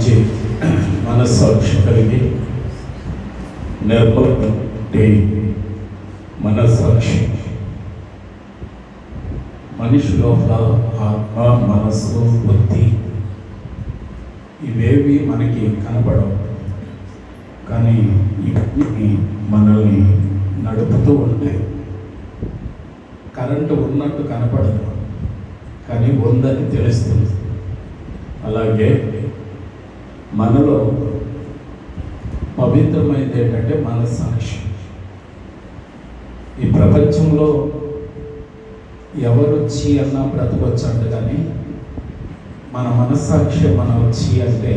మంచి మనస్సాక్షి కలిగి నిర్మలటి మనస్సాక్షి మనిషి లోపల ఆత్మ, మనస్సు, బుద్ధి ఇవేవి మనకి కనపడవు, కానీ ఇవన్నీ మనల్ని నడుపుతూ ఉంటాయి. కరెంటు ఉన్నట్టు కనపడదు, కానీ ఉందని తెలుస్తుంది. అలాగే మనలో పవిత్రమైనది ఏంటంటే మనస్సాక్షి. ఈ ప్రపంచంలో ఎవరు వచ్చి అన్నా బ్రతకొచ్చు అంట, కానీ మన మనస్సాక్షి మనం వచ్చి అంటే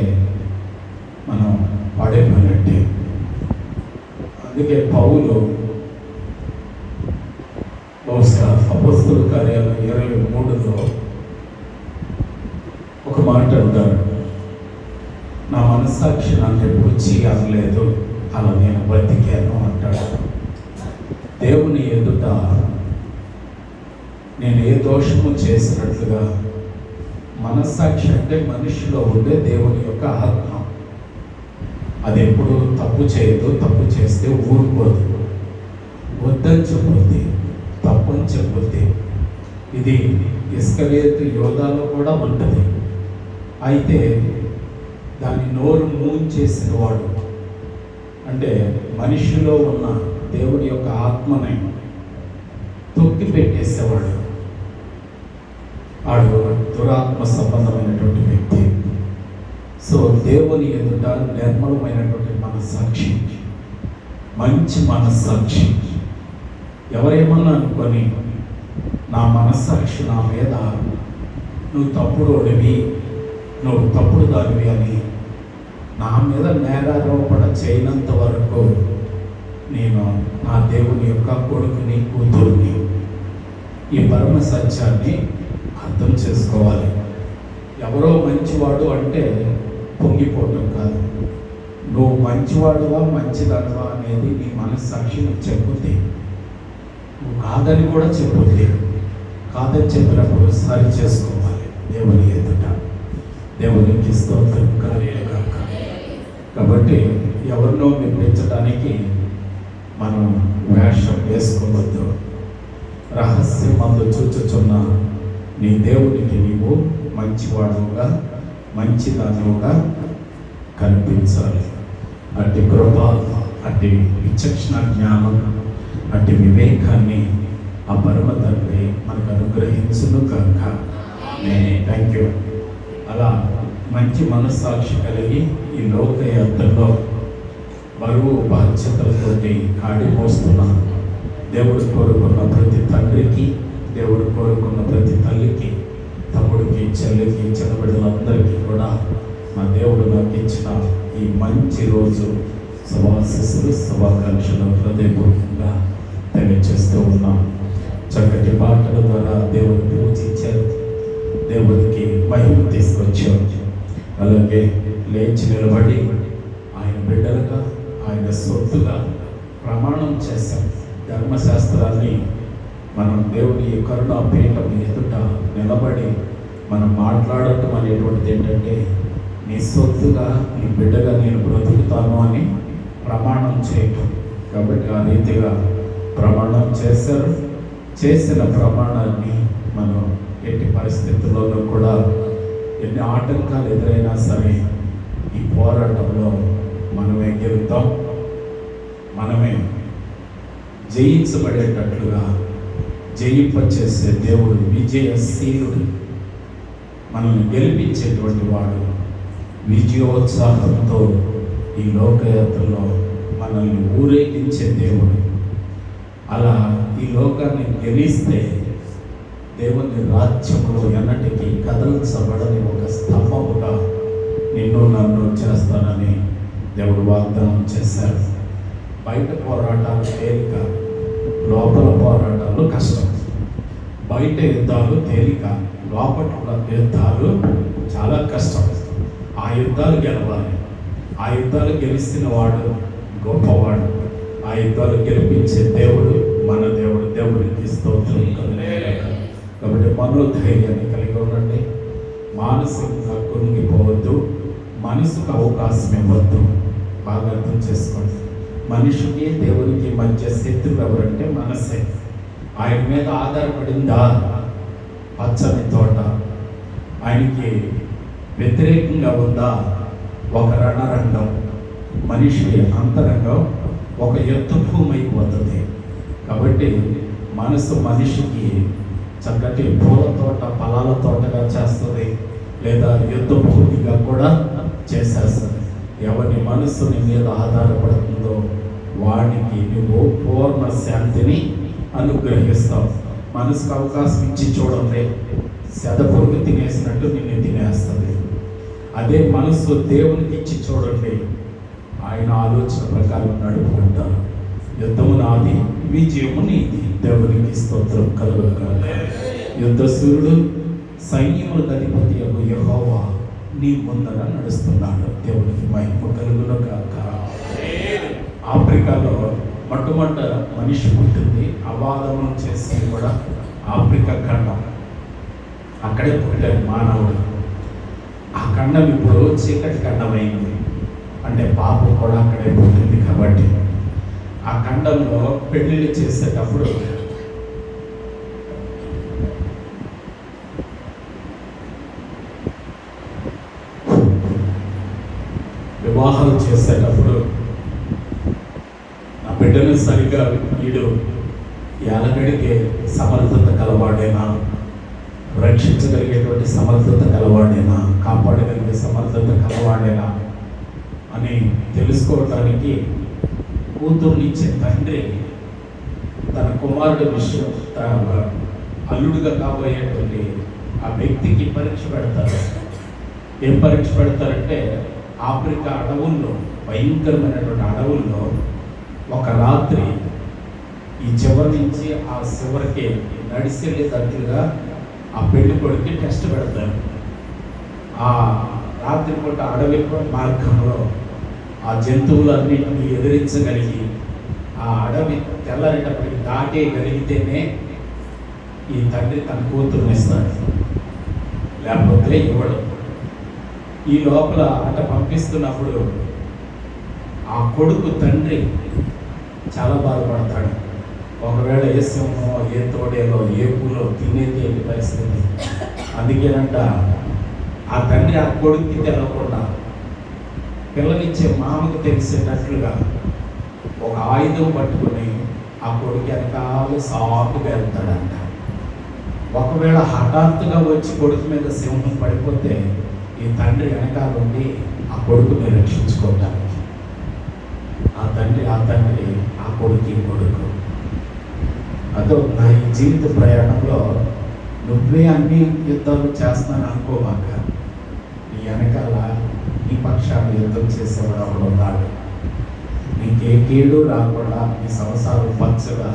మనం పడేపోయినట్టే. అందుకే పౌలు బహుశా అపోస్తలుల కార్యాలు 23లో ఒక మాట అంటారు, నా మనస్సాక్షి నన్ను ఎప్పుడు చేయలేదు, అలా నేను బ్రతికాను అంటాడు. దేవుని ఎదుట నేను ఏ దోషము చేసినట్లుగా, మనస్సాక్షి అంటే మనిషిలో ఉండే దేవుని యొక్క ఆత్మ. అది ఎప్పుడు తప్పు చేయదు, తప్పు చేస్తే ఊరుకోదు, వద్దని చెప్పుద్ది, తప్పని చెప్పుద్ది. ఇది ఇస్కరియోతు యోధాలో కూడా ఉంటుంది. అయితే దాని నోరు మూయించేసిన వాడు, అంటే మనిషిలో ఉన్న దేవుని యొక్క ఆత్మని తొక్కి పెట్టేసేవాడు, వాడు దురాత్మ సంబంధమైనటువంటి వ్యక్తి. సో దేవుని ఎదుట నిర్మలమైనటువంటి మనస్సాక్షి, మంచి మనస్సాక్షి. ఎవరేమన్నా అనుకొని నా మనస్సాక్షి నా మీద నువ్వు తప్పుడు ఒడివి, నువ్వు తప్పుడు దానివి అని నా మీద నేరారోపణ చేయనంత వరకు నేను నా దేవుని యొక్క కొడుకుని, కూతురుని. ఈ పరమ సత్యాన్ని అర్థం చేసుకోవాలి. ఎవరో మంచివాడు అంటే పొంగిపోవటం కాదు. నువ్వు మంచివాడువా మంచిదానివా అనేది నీ మనస్సాక్షి నీకు చెప్పుద్ది. నువ్వు కాదని కూడా చెప్పుద్ది. కాదని చెప్పినప్పుడు సరి చేసుకోవాలి దేవుని ఎదుట. దేవునికి స్తోత్రం కలుగుగాక. కాబట్టి ఎవరినో మెప్పించడానికి మనం వేషం వేసుకోవద్దు. రహస్యమందు చూచుచున్న నీ దేవునికి నీవు మంచివాడుగా, మంచిదానుగా కనిపించాలి. అట్టి కృప, అట్టి విచక్షణ జ్ఞానం, అట్టి వివేకాన్ని ఆ పరమ తండ్రి మనకు అనుగ్రహించును కనుక థ్యాంక్ యూ. అలా మంచి మనస్సాక్షి కలిగి ఈ లోకయాత్రలో బరువు బాధ్యతలతోటి కాడి మోస్తున్న దేవుడు కోరుకున్న ప్రతి తండ్రికి, దేవుడు కోరుకున్న ప్రతి తల్లికి, తమ్ముడికి, చెల్లికి, చిన్నబిడ్డలందరికీ కూడా మా దేవుడు నాకు ఇచ్చిన ఈ మంచి రోజు శుభాశీస్సులు, శుభాకాంక్షలు హృదయపూర్వకంగా తెలియజేస్తూ ఉన్నాం. చక్కటి పాటల ద్వారా దేవుడు పూజించారు, దేవుడికి మహిమ తీసుకొచ్చారు. అలాగే లేచి నిలబడి ఆయన బిడ్డలుగా, ఆయన సొత్తుగా ప్రమాణం చేశాం. ధర్మశాస్త్రాన్ని మనం దేవుని కరుణా పీఠం ఎదుట నిలబడి మనం మాట్లాడటం అనేటువంటిది ఏంటంటే, నీ సొత్తుగా, నీ బిడ్డగా నేను బ్రతుకుతాను అని ప్రమాణం చేయటం. కాబట్టి ఆ రీతిగా ప్రమాణం చేశారు. చేసిన ప్రమాణాన్ని మనం ఎట్టి పరిస్థితుల్లోనూ కూడా, ఎన్ని ఆటంకాలు ఎదురైనా సరే ఈ పోరాటంలో మనమే గెలుతాం, మనమే జయించబడేటట్లుగా జయింపచేసే దేవుడు, విజయశీలుడు, మనల్ని గెలిపించేటువంటి వాడు, విజయోత్సాహంతో ఈ లోకయాత్రలో మనల్ని ఊరేగించే దేవుడు. అలా ఈ లోకాన్ని గెలిస్తే దేవుని రాజ్యంలో ఎన్నటికీ కదల్చబడని ఒక స్తంభముగా నిన్ను నన్ను చేస్తానని దేవుడు వాగ్దానం చేశారు. బయట పోరాటాలు తేలిక, లోపల పోరాటాలు కష్టం. బయట యుద్ధాలు తేలిక, లోపల యుద్ధాలు చాలా కష్టం. ఆ యుద్ధాలు గెలవాలి. ఆ యుద్ధాలు గెలిచిన వాడు గొప్పవాడు. ఆ యుద్ధాలు గెలిపించే దేవుడు మన దేవుడు. దేవుడికి స్తోత్రం. కాబట్టి మనోధైర్యాన్ని కలిగి ఉండండి. మానసికంగా కృంగిపోవద్దు. మనసుకు అవకాశం ఇవ్వద్దు. బాగా అర్థం చేసుకోండి. మనిషికి దేవునికి మధ్య శత్రువు ఎవరంటే మనసే. ఆయన మీద ఆధారపడిందా పచ్చని తోట, ఆయనకి వ్యతిరేకంగా ఉందా ఒక రణరంగం, మనిషి అంతరంగం ఒక యుద్ధ భూమి అయిపోతుంది. కాబట్టి మనసు మనిషికి చక్కటి పూల తోట, ఫలాల తోటగా చేస్తుంది, లేదా యుద్ధ భూమిగా కూడా చేసేస్తుంది. ఎవరి మనసు నీ మీద ఆధారపడుతుందో వాడికి నువ్వు పూర్ణ శాంతిని అనుగ్రహిస్తావు. మనసుకు అవకాశం ఇచ్చి చూడండి, సెదపురుగు తినేసినట్టు నిన్ను తినేస్తుంది. అదే మనసు దేవునికి ఇచ్చి చూడండి, ఆయన ఆలోచన ప్రకారం నడుపుకుంటారు. యుద్ధము నాది, విజయము నీది. దేవునికి స్తోత్రం కలుగుగాక. యుద్ధ సూర్యుడు సైన్యములకు అధిపతి యెహోవా నీ ముందర నడుస్తున్నాడు. దేవునికి మహిమ కలుగుగాక. ఆఫ్రికాలో మొట్టమొదట మనిషి పుట్టింది, అవాదములు చేసి కూడా ఆఫ్రికా ఖండం, అక్కడే పుట్టాడు మానవుడు. ఆ ఖండం ఇప్పుడు చీకటి ఖండమైంది, అంటే పాపం కూడా అక్కడే పుట్టింది. కాబట్టి ఆ ఖండంలో పెళ్లిళ్ళు చేసేటప్పుడు వివాహాలు చేసేటప్పుడు నా బిడ్డను సరిగా వీడు ఎలగడిగే సమర్థత కలవాడేనా, రక్షించగలిగేటువంటి సమర్థత కలవాడేనా, కాపాడగలిగే సమర్థత కలవాడేనా అని తెలుసుకోవటానికి కూతుర్నిచ్చే తండ్రి తన కుమారుడి విషయం, అల్లుడుగా కాబోయేటువంటి ఆ వ్యక్తికి పరీక్ష పెడతారు. ఏం పరీక్ష పెడతారంటే, ఆఫ్రికా అడవుల్లో, భయంకరమైనటువంటి అడవుల్లో ఒక రాత్రి ఈ చివరి నుంచి ఆ చివరికి నడిచి వెళ్ళేటట్టుగా ఆ పెళ్లి కొడుకు టెస్ట్ పెడతారు. ఆ రాత్రిపూట అడవి మార్గంలో ఆ జంతువులన్నింటినీ ఎదిరించగలిగి ఆ అడవి తెల్లరేటప్పటికి దాటేయగలిగితేనే ఈ తండ్రి తన కూతురుని ఇస్తాడు, లేకపోతే ఇవ్వడు. ఈ లోపల అట పంపిస్తున్నప్పుడు ఆ కొడుకు తండ్రి చాలా బాధపడతాడు. ఒకవేళ ఏ సింహమో, ఏ తోడేలో, ఏ పూలో తినేది ఏంటి పరిస్థితి. అందుకేనంట ఆ తండ్రి ఆ కొడుకుకి తెలవకుండా పిల్లనిచ్చే మామకు తెలిసేటట్లుగా ఒక ఆయుధం పట్టుకుని ఆ కొడుకు వెనకాల సాకుగా వెళ్తాడంట. ఒకవేళ హఠాత్తుగా వచ్చి కొడుకు మీద సింహం పడిపోతే ఈ తండ్రి వెనకాల ఉండి ఆ కొడుకుని రక్షించుకోవటానికి ఆ తండ్రి ఆ కొడుకు అదో నా ఈ జీవిత ప్రయాణంలో నువ్వే అన్ని యుద్ధాలు చేస్తున్నాను అనుకోమాక, నీ వెనకాల నీ పక్షాన్ని యుద్ధం చేసేవాడు ఒకడు ఉన్నాడు. నీకే కీడు రాకుండా నీ సంసారం పచ్చగా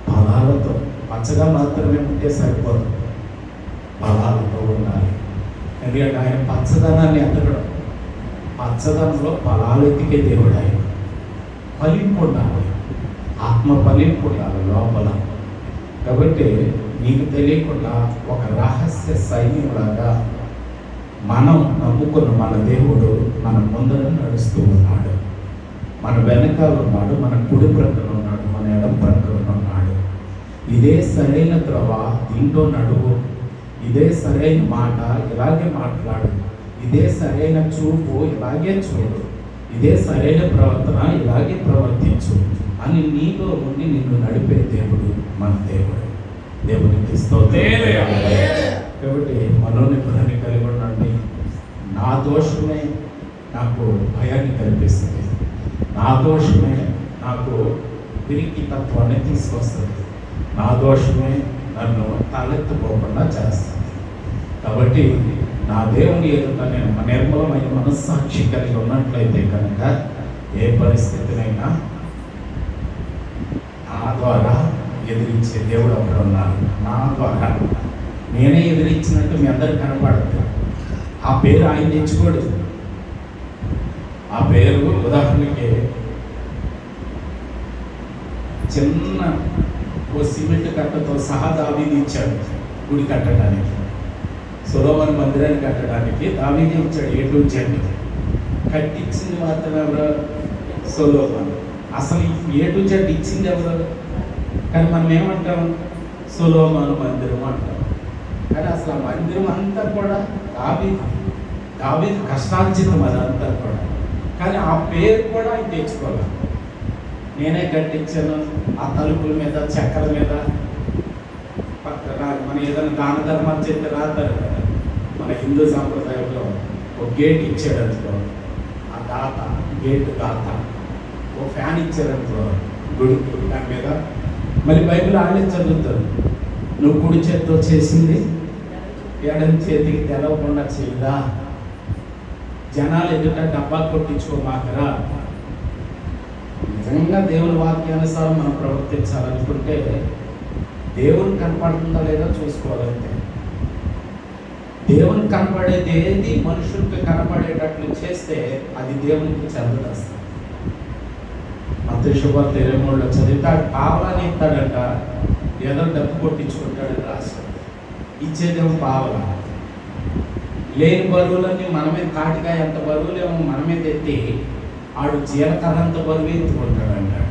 ఫలాలతో, పచ్చగా మాత్రమే ఉంటే సరిపోదు, ఫలాలతో ఉండాలి. ఎందుకంటే ఆయన పచ్చదనాన్ని ఎత్తగడం, పచ్చదనంలో ఫలాలు ఎత్తికే దేవుడు. ఆయన ఫలింపు ఉండాలి, ఆత్మ ఫలింపు ఉండాలి లోపల. కాబట్టి నీకు తెలియకుండా ఒక రహస్య సైన్యంలాగా మనం నమ్ముకున్న మన దేవుడు మన ముందర నడుస్తూ ఉన్నాడు, మన వెనకాల ఉన్నాడు, మన కుడి ప్రక్కన ఉన్నాడు, మన ఎడం ప్రక్కన ఉన్నాడు. ఇదే సరైన త్రవ, దీంట్లో నడువు, ఇదే సరైన మాట, ఇలాగే మాట్లాడు, ఇదే సరైన చూపు, ఇలాగే చూడు, ఇదే సరైన ప్రవర్తన, ఇలాగే ప్రవర్తించు అని నీలో ఉండి నిన్ను నడిపే దేవుడు మన దేవుడు. దేవునికి స్తోత్రం. కాబట్టి మనోనిబ్బరాన్ని కలిగి ఉండండి. నా దోషమే నాకు భయాన్ని కల్పిస్తుంది, నా దోషమే నాకు పిరికి తత్వాన్ని తీసుకొస్తుంది, నా దోషమే నన్ను తలెత్తుకోకుండా చేస్తుంది. కాబట్టి నా దేవుని ఎదుట నేను నిర్మలమైన మనస్సాక్షి కలిగి ఉన్నట్లయితే కనుక ఏ పరిస్థితినైనా నా ద్వారా ఎదిరించే దేవుడు అక్కడ ఉన్నాడు. నా ద్వారా నేనే ఎదిరించినట్టు మీ అందరికి కనపడుతుంది. ఆ పేరు ఆయన తెచ్చుకోడు. ఆ పేరు ఉదాహరణకి చిన్న ఓ సిమెంట్ కట్టతో సహా దావీదు ఇచ్చాడు గుడి కట్టడానికి, సొలొమోను మందిరాన్ని కట్టడానికి దావీదు ఇచ్చాడు. A to Z కట్టించింది మాత్రం ఎవరు? సొలొమోను. అసలు ఏ టు జెడ్ ఇచ్చింది ఎవరు? కానీ మనం ఏమంటాం? సొలొమోను మందిరం అంటాం. కానీ అసలు ఆ మందిరం అంతా కూడా దావీదు కష్టార్జితం అదంతా కూడా. కానీ ఆ పేరు కూడా ఆయన తెచ్చుకోవాలి. నేనే కట్టించాను, ఆ తలుపుల మీద చెక్కల మీద మన ఏదైనా దాన ధర్మాలు చేస్తే రాస్తారు కదా. మన హిందూ సాంప్రదాయంలో ఒక గేట్ ఇచ్చాడనుకో, ఆ దాత గేట్ దాత. ఓ ఫ్యాన్ ఇచ్చారనుకో గుడి దాని మీద. మళ్ళీ బైబిల్ ఆడే చదువుతారు, నువ్వు కుడి చేతితో చేసింది ఎడం చేతికి తెలవకుండా చేయదా, జనాలు ఎదుట డబ్బా కొట్టించుకోమాకరా. నిజంగా దేవుని వాక్యానుసారం మనం ప్రవర్తించాలనుకుంటే దేవుని కనపడుతుందా లేదా చూసుకోవాలంటే. దేవునికి కనపడేది ఏది మనుషులకు కనపడేటట్లు చేస్తే అది దేవునికి చెందదస్తుంది. మత్తయి శుభవార్త 23లో చదివితే పావలాని ఇస్తాడంట, ఏదో డబ్బు కొట్టించుకుంటాడని రాశాడు. ఇచ్చేదేమో పావలా. లేని బరువులన్నీ మనమే, కాటికాయ అంత బరువులేమో మనమే తెత్తి ఆడు జీలకర్ర అంత బరువు ఎత్తుకుంటాడంటాడు.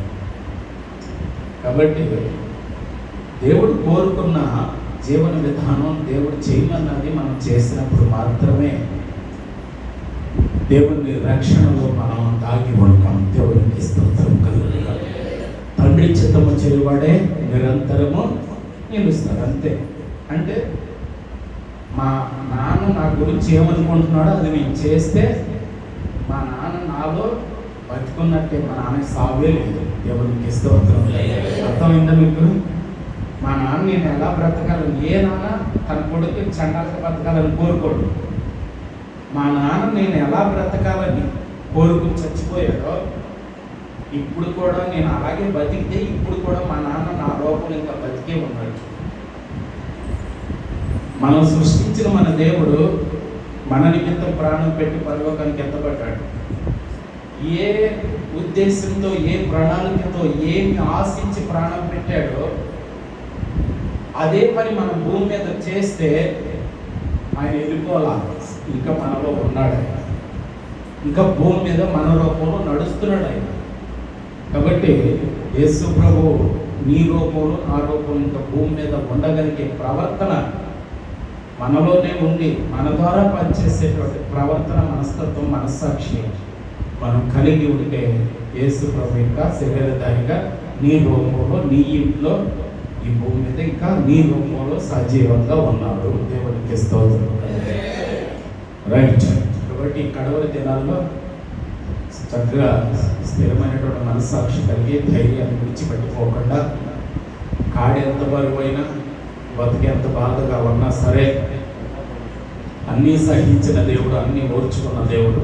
కాబట్టి దేవుడు కోరుకున్న జీవన విధానం, దేవుడు చేయమన్నది మనం చేసినప్పుడు మాత్రమే దేవుని రక్షణలో మనం దాగి ఉంటాం. దేవునికి స్తోత్రం కలుగును. తండ్రి చిత్తము చేయవాడే నిరంతరము నిలుస్తాడు. అంతే. అంటే మా నాన్న నా గురించి ఏమనుకుంటున్నాడో అది నేను చేస్తే మా నాన్న నాలో బతుకున్నట్టే. మా నాన్నకి సావే లేదు. దేవునికి స్తోత్రం. అర్థమైందా మీకు? మా నాన్న నేను ఎలా బ్రతకాలని, ఏ నాన్న తన కొడుకు చండాలక బ్రతకాలని కోరుకోడు. మా నాన్న నేను ఎలా బ్రతకాలని కోరుకుని చచ్చిపోయాడో ఇప్పుడు కూడా నేను అలాగే బతికితే ఇప్పుడు కూడా మా నాన్న నా లోపల ఇంకా బతికే ఉన్నాడు. మనం సృష్టించిన మన దేవుడు మన నిమిత్తం ప్రాణం పెట్టి పరలోకానికి ఎత్తబడ్డాడు. ఏ ఉద్దేశంతో, ఏ ప్రణాళికతో, ఏమి ఆశించి ప్రాణం పెట్టాడో అదే పని మనం భూమి మీద చేస్తే ఆయన వెళ్ళిపోలా. ఇంకా మనలో ఉన్నాడు ఆయన. ఇంకా భూమి మీద మన రూపంలో నడుస్తున్నాడు ఆయన. కాబట్టి యేసు ప్రభు నీ రూపంలో, నా రూపంలో ఇంకా భూమి మీద ఉండగలిగే ప్రవర్తన మనలోనే ఉండి మన ద్వారా పనిచేసేటువంటి ప్రవర్తన, మనస్తత్వం, మనస్సాక్షి మనం కలిగి ఉంటే యేసు ప్రభు ఇంకా శరీరధారిగా నీ రూపంలో, నీ ఇంట్లో, ఈ భూమి మీద ఇంకా నీ రూపంలో సజీవంగా ఉన్నాడు. దేవునికి స్తోత్రం. రైట్. కాబట్టి కడవరి దినాల్లో చక్కగా స్థిరమైనటువంటి మనస్సాక్షి కలిగి ధైర్యాన్ని విడిచిపెట్టుకోకుండా, కాడి ఎంత బరువైనా, బతికి ఎంత బాధగా ఉన్నా సరే అన్నీ సహించిన దేవుడు, అన్నీ ఓర్చుకున్న దేవుడు,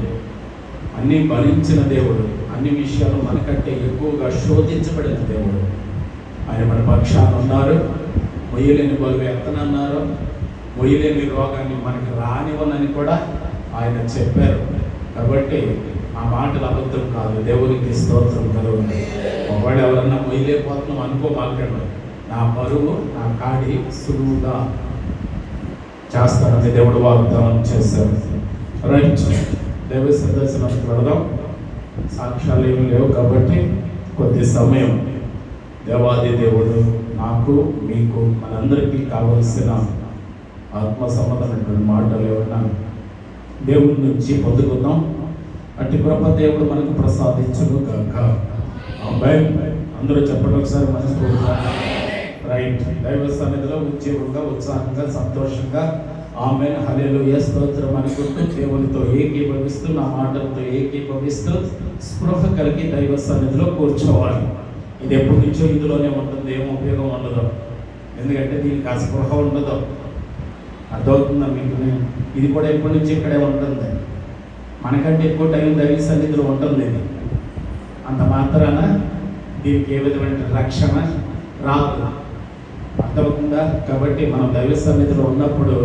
అన్నీ భరించిన దేవుడు, అన్ని విషయాలు మనకంటే ఎక్కువగా శోధించబడిన దేవుడు ఆయన మన పక్షాన ఉన్నారు. మొయ్యలేని బరువు ఎత్తనన్నారు, మొయ్యలేని రోగాన్ని మనకి రానివ్వనని కూడా ఆయన చెప్పారు. కాబట్టి ఆ మాటలు అబద్ధం కాదు. దేవునికి స్తోత్రం కలుగుతుంది. ఒకవేళ ఎవరన్నా మొయ్యలేకపోతున్నాం అనుకోమాకండి. నా బరువు, నా కాడి సులువుగా చేస్తానని దేవుడు వాగ్దానం చేశారు. రైట్. దైవ సదస్సులకు వెళదాం. సాక్ష్యాలు ఏమి లేవు కాబట్టి కొద్ది సమయం దేవాది దేవుడు నాకు, మీకు, మనందరికీ కావలసిన ఆత్మ సంబంధమైనటువంటి మాటలు ఏమన్నా దేవుడి నుంచి పొందుకుందాం. అట్టి కృప దేవుడు మనకు ప్రసాదించును గాక. ఆమేన్. అందరూ చెప్పండి ఒకసారి మనస్ఫూర్తిగా. రైట్. దైవ సన్నిధిలో ఉద్యోగంగా, ఉత్సాహంగా, సంతోషంగా ఆమేన్, హల్లెలూయా, స్తోత్రం అనుకుంటూ దేవునితో ఏకీభవిస్తూ, నా మాటలతో ఏకీభవిస్తూ స్పృహ కలిగి దైవ సన్నిధిలో కూర్చోవాలి. ఇది ఎప్పటి నుంచో ఇందులోనే ఉంటుంది, ఏం ఉపయోగం ఉండదు. ఎందుకంటే దీనికి ఆ స్పృహ ఉండదు. అర్థమవుతుందా మీకు? ఇది కూడా ఎప్పటి నుంచి ఇక్కడే ఉంటుంది. మనకంటే ఎక్కువ టైం దైవ సన్నిధిలో ఉంటుంది. ఇది అంత మాత్రాన దీనికి ఏ విధమైన రక్షణ రాదు. అర్థమవుతుందా? కాబట్టి మనం దైవ సన్నిధిలో ఉన్నప్పుడు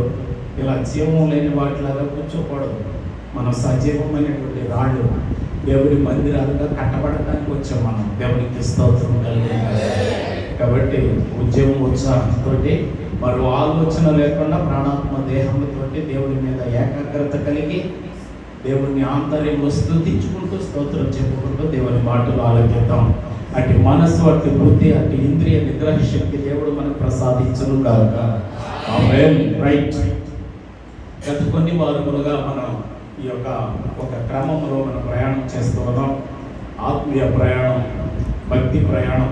ఇలా జీవం లేని వాటిలాగా కూర్చోకూడదు. మనం సజీవమైనటువంటి రాళ్ళు దేవుడి మందిరాలుగా కట్టబడటానికి వచ్చాం మనం. దేవునికి స్తోత్రం కలిగి. కాబట్టి ఉద్యమం, ఉత్సాహంతో, మరో ఆలోచన లేకుండా ప్రాణాత్మ దేహంతో దేవుడి మీద ఏకాగ్రత కలిగి దేవుని ఆంతర్యంలో స్తుతించుకుంటూ స్తోత్రం చెప్పుకుంటూ దేవుని మాటలు ఆలకిద్దాం. అటు మనసు, అటు బుద్ధి, అటు ఇంద్రియ నిగ్రహ శక్తి దేవుడు మనకు ప్రసాదించును గాక. ఆమేన్. రైట్. గత కొన్ని వారములుగా మనం ఈ యొక్క ఒక క్రమంలో మనం ప్రయాణం చేస్తూ ఉన్నాం. ఆత్మీయ ప్రయాణం, భక్తి ప్రయాణం.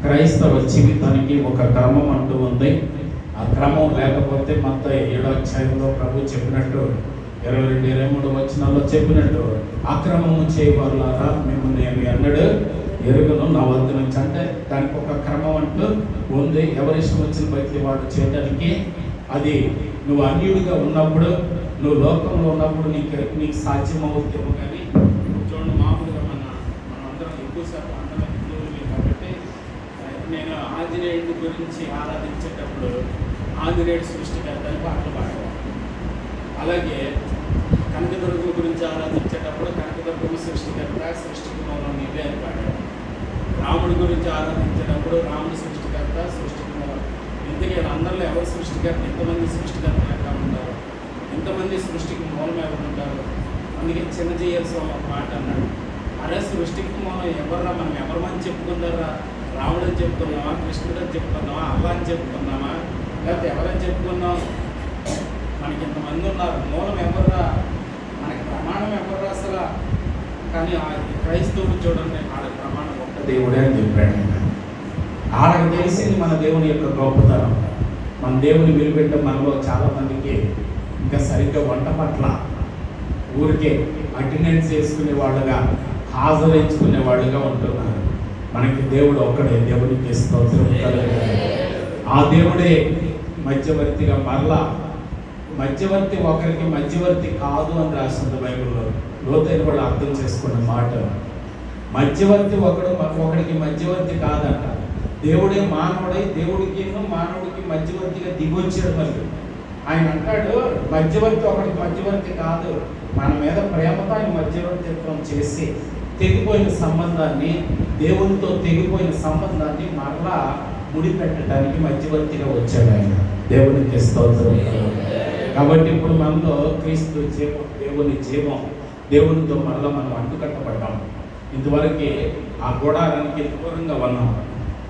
క్రైస్తవ జీవితానికి ఒక క్రమం అంటూ ఉంది. ఆ క్రమం లేకపోతే మత్తయి 7వ అధ్యాయంలో ప్రభు చెప్పినట్టు 22-23 వచనాల్లో చెప్పినట్టు, అక్రమము చేయవారులారా మిమ్మల్ని నేను ఎన్నడూ ఎరుగను నా వద్ద నుంచి. అంటే దానికి ఒక క్రమం అంటూ ఉంది. ఎవరిష్టం వచ్చిన బయట వాడు చేయడానికి, అది నువ్వు అన్యుడిగా ఉన్నప్పుడు, నువ్వు లోకంలో ఉన్నప్పుడు నీకు సాధ్యం అవుతాము. కానీ చూడండి, మామూలుగా మనందరం ఎక్కువ శాతం అందరం హిందువులు కాబట్టి నేను ఆంజనేయుడి గురించి ఆరాధించేటప్పుడు ఆంజనేయుడు సృష్టికర్త అని పాటలు పాడేవాడు. అలాగే కనకదుర్గం గురించి ఆరాధించేటప్పుడు కనకదుర్గం సృష్టికర్త, సృష్టికి మూలం నీవే అని పాడాడు. రాముడి గురించి ఆరాధించేటప్పుడు రాముడు సృష్టికర్త, సృష్టికి మూలం. ఇంతకీ అందరిలో ఎవరు సృష్టికర్త? ఎంతమంది సృష్టికర్తలు ఎక్కడ ఉంటారు? ఎంతమంది సృష్టికి మూలం ఎవరు ఉంటారు? అందుకే చిన్నజీయర్ స్వామి ఒక మాట అన్నాడు, అరే సృష్టికి మూలం ఎవర్రా, మనం ఎవరమని చెప్పుకుందారా? రాముడు అని చెప్పుకుందామా, కృష్ణుడు అని చెప్పుకుందామా, అల్లా అని చెప్పుకుందామా, లేకపోతే ఎవరని చెప్పుకుందాం? మనకి ఇంతమంది ఉన్నారు, మూలం ఎవర్రా? మనకి ప్రమాణం ఎవర్రా అసలు? కానీ క్రైస్తవులు చూడండి, వాళ్ళకి ప్రమాణం ఒక్క దేవుడే అని చెప్పాడు. వాళ్ళకి తెలిసింది మన దేవుని యొక్క గొప్పతనం. మన దేవుని విలుపెట్టే మనలో చాలామందికి ఇంకా సరిగ్గా వంట పట్ల ఊరికే అటెండెన్స్ చేసుకునే వాళ్ళుగా, హాజరించుకునే వాళ్ళుగా ఉంటున్నారు. మనకి దేవుడు ఒక్కడే. దేవునికి స్తోత్రం కలుగును. ఆ దేవుడే మధ్యవర్తిగా, మరలా మధ్యవర్తి ఒకరికి మధ్యవర్తి కాదు అని రాస్తుంది బైబిల్లో. లోతైన కూడా అర్థం చేసుకున్న మాట. మధ్యవర్తి ఒకడికి మధ్యవర్తి కాదంట. దేవుడే మానవుడై దేవుడికి మానవుడికి మధ్యవర్తిగా దిగొచ్చాడు. మరి ఆయన అంటాడు, మధ్యవర్తి ఒకడికి మధ్యవర్తి కాదు, మన మీద ప్రేమతో ఆయన మధ్యవర్తిత్వం చేసి తెగిపోయిన సంబంధాన్ని, దేవునితో తెగిపోయిన సంబంధాన్ని మరలా ముడిపెట్టడానికి మధ్యవర్తిగా వచ్చాడు ఆయన. దేవునికి స్తోత్రం. కాబట్టి ఇప్పుడు మనలో క్రీస్తు జీవం, దేవుని జీవం, దేవునితో మరలా మనం అంటుకట్టబడ్డాం. ఇంతవరకు ఆ గుడారానికి దూరంగా ఉన్నాం.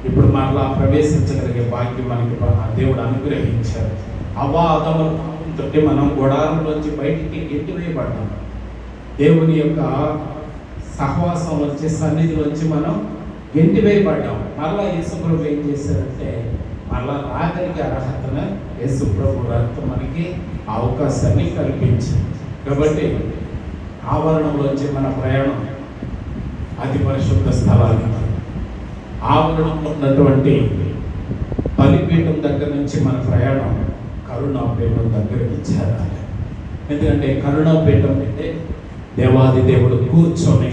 ఇప్పుడు మరలా ప్రవేశించగలిగే భాగ్యం మనకి దేవుడు అనుగ్రహించారు. అవాదములతో మనం గుడారంలోంచి బయటికి ఎట్టివేయబడ్డాం. దేవుని యొక్క సహవాసం వచ్చే సన్నిధిలోంచి మనం ఎట్టివేయబడ్డాం. మరలా యేసుప్రభు ఏం చేశారంటే, మరలా రాగలిగే అర్హతను యేసుప్రభు రక్తం మనకి అవకాశాన్ని కల్పించింది. కాబట్టి ఆవరణంలోంచి మన ప్రయాణం అతి పరిశుద్ధ స్థలానికి, ఆవరణంలో ఉన్నటువంటి బలిపీఠం దగ్గర నుంచి మన ప్రయాణం కరుణాపీఠం దగ్గరికి చేరాలి. ఎందుకంటే కరుణాపీఠం అంటే దేవాది దేవుడు కూర్చొని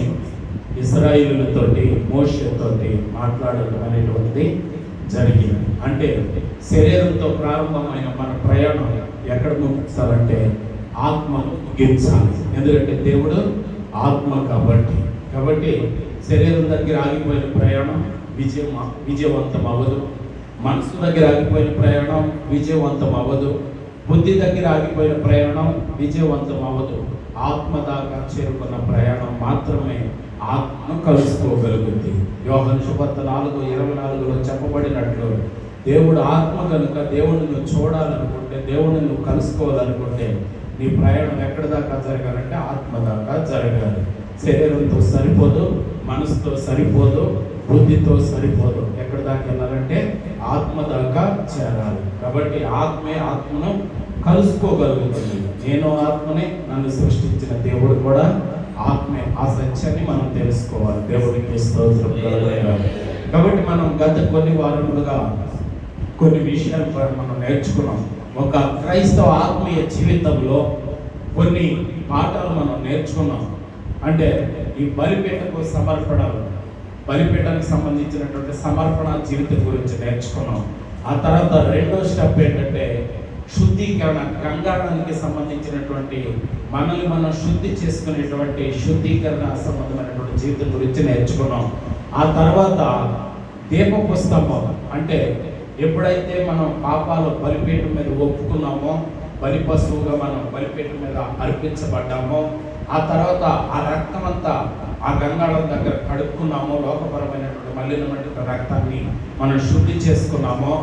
ఇశ్రాయేలులతోటి, మోషేతోటి మాట్లాడటం అనేటువంటిది జరిగింది. అంటే శరీరంతో ప్రారంభమైన మన ప్రయాణం ఎక్కడ ముగిస్తారంటే ఆత్మను ముగించాలి. ఎందుకంటే దేవుడు ఆత్మ కాబట్టి శరీరం దగ్గర ఆగిపోయిన ప్రయాణం విజయవంతం అవ్వదు. మనసు దగ్గర ఆగిపోయిన ప్రయాణం విజయవంతం అవ్వదు. బుద్ధి దగ్గర ఆగిపోయిన ప్రయాణం విజయవంతం అవ్వదు. ఆత్మ దాకా చేరుకున్న ప్రయాణం మాత్రమే ఆత్మను కలుసుకోగలుగుతుంది. యోహాను సువార్త 4:24లో చెప్పబడినట్లు, దేవుడు ఆత్మ కనుక దేవుడిని నువ్వు చూడాలనుకుంటే, దేవుడిని నువ్వు కలుసుకోవాలనుకుంటే నీ ప్రయాణం ఎక్కడి దాకా జరగాలంటే ఆత్మ దాకా జరగాలి. శరీరంతో సరిపోదు, మనసుతో సరిపోదు, బుద్ధితో సరిపోదు. ఎక్కడి దాకా వెళ్ళాలంటే ఆత్మ దాకా చేరాలి. కాబట్టి ఆత్మే ఆత్మను కలుసుకోగలుగుతుంది. నేను ఆత్మనే, నన్ను సృష్టించిన దేవుడు కూడా ఆత్మే. ఆ సత్యాన్ని మనం తెలుసుకోవాలి. దేవుడికి స్తోత్రం కలుగును. కాబట్టి మనం గత కొన్ని వారములుగా కొన్ని విషయాలు మనం నేర్చుకున్నాం. ఒక క్రైస్తవ ఆత్మీయ జీవితంలో కొన్ని పాఠాలు మనం నేర్చుకున్నాం. అంటే ఈ బలిపీఠకు సమర్పణలు, బలిపీఠానికి సంబంధించినటువంటి సమర్పణ జీవితం గురించి నేర్చుకున్నాం. ఆ తర్వాత రెండో స్టెప్ ఏంటంటే శుద్ధీకరణ, గంగాళానికి సంబంధించినటువంటి మనల్ని మనం శుద్ధి చేసుకునేటువంటి శుద్ధీకరణ సంబంధమైనటువంటి జీవితం గురించి నేర్చుకున్నాం. ఆ తర్వాత దీపపు స్తంభం, అంటే ఎప్పుడైతే మనం పాపాలు బలిపీఠం మీద ఒప్పుకున్నామో, బలి పశువుగా మనం బలిపీఠం మీద అర్పించబడ్డామో, ఆ తర్వాత ఆ రక్తం అంతా ఆ గంగాళం దగ్గర కడుక్కున్నామో, లోకపరమైనటువంటి మలినమైన రక్తాన్ని మనం శుద్ధి చేసుకున్నామో,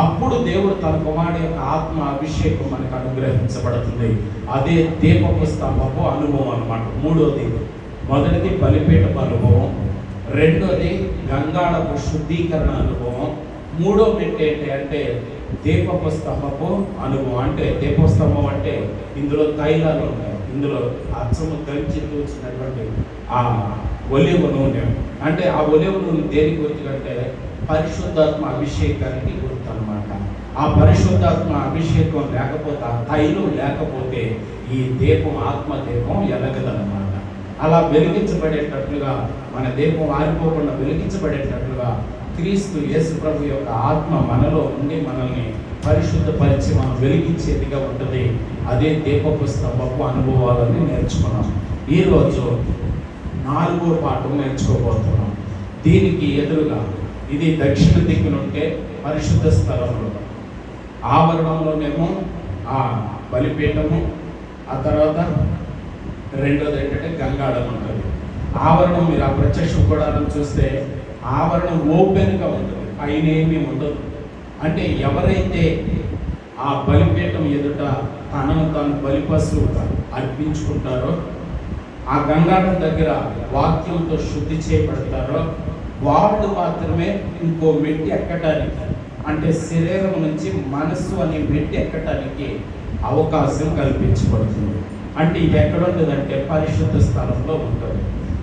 అప్పుడు దేవుడు తన కుమారుడి యొక్క ఆత్మ అభిషేకం మనకు అనుగ్రహించబడుతుంది. అదే దీపపు స్తంభపు అనుభవం అన్నమాట. మూడోది, మొదటిది బలిపీఠపు అనుభవం, రెండోది గంగాళపు శుద్ధీకరణ అనుభవం, మూడో మెట్టు ఏంటి అంటే దీపపు స్తంభపు అనుభవం. అంటే దీపపు స్తంభం అంటే ఇందులో తైలాలు ఉంటాయి, ఇందులో అచ్చము దంచి తూచినటువంటి ఆ ఒలివ నూనె. అంటే ఆ ఒలివ నూనె దేనికి గుర్తుకంటే పరిశుద్ధాత్మ అభిషేకానికి గుర్తు అనమాట. ఆ పరిశుద్ధాత్మ అభిషేకం లేకపోతే, ఆ తైలం లేకపోతే ఈ దీపం, ఆత్మ దీపం ఎలగదనమాట. అలా వెలిగించబడేటట్లుగా, మన దీపం ఆరిపోకుండా వెలిగించబడేటట్లుగా క్రీస్తు యేసు ప్రభు యొక్క ఆత్మ మనలో ఉండి మనల్ని పరిశుద్ధపరిచి మనం వెలిగించేదిగా ఉంటుంది. అదే దీపపు స్తంభపు అనుభవాలని నేర్చుకున్నాం. ఈరోజు 4వ పాఠం నేర్చుకోబోతున్నాం. దీనికి ఎదురుగా, ఇది దక్షిణ దిక్కునుంటే పరిశుద్ధ స్థలంలో, ఆవరణంలోనేమో ఆ బలిపీఠము, ఆ తర్వాత రెండోది ఏంటంటే గంగాళం ఉంటుంది. ఆవరణం, మీరు ఆ ప్రత్యక్ష గుడారం చూస్తే ఆవరణం ఓపెన్గా ఉంటుంది, పైన ఏమీ ఉండదు. అంటే ఎవరైతే ఆ బలిపీఠం ఎదుట తనను తాను బలిపశువుగా అర్పించుకుంటారో, ఆ గంగాళం దగ్గర వాక్యంతో శుద్ధి చేయబడతారో, వాళ్ళు మాత్రమే ఇంకో మెట్టి ఎక్కడానికి, అంటే శరీరం నుంచి మనస్సు అనే మెట్టి ఎక్కడానికి అవకాశం కల్పించబడుతుంది. అంటే ఇది ఎక్కడ ఉంటుందంటే పరిశుద్ధ స్థలంలో ఉంటుంది.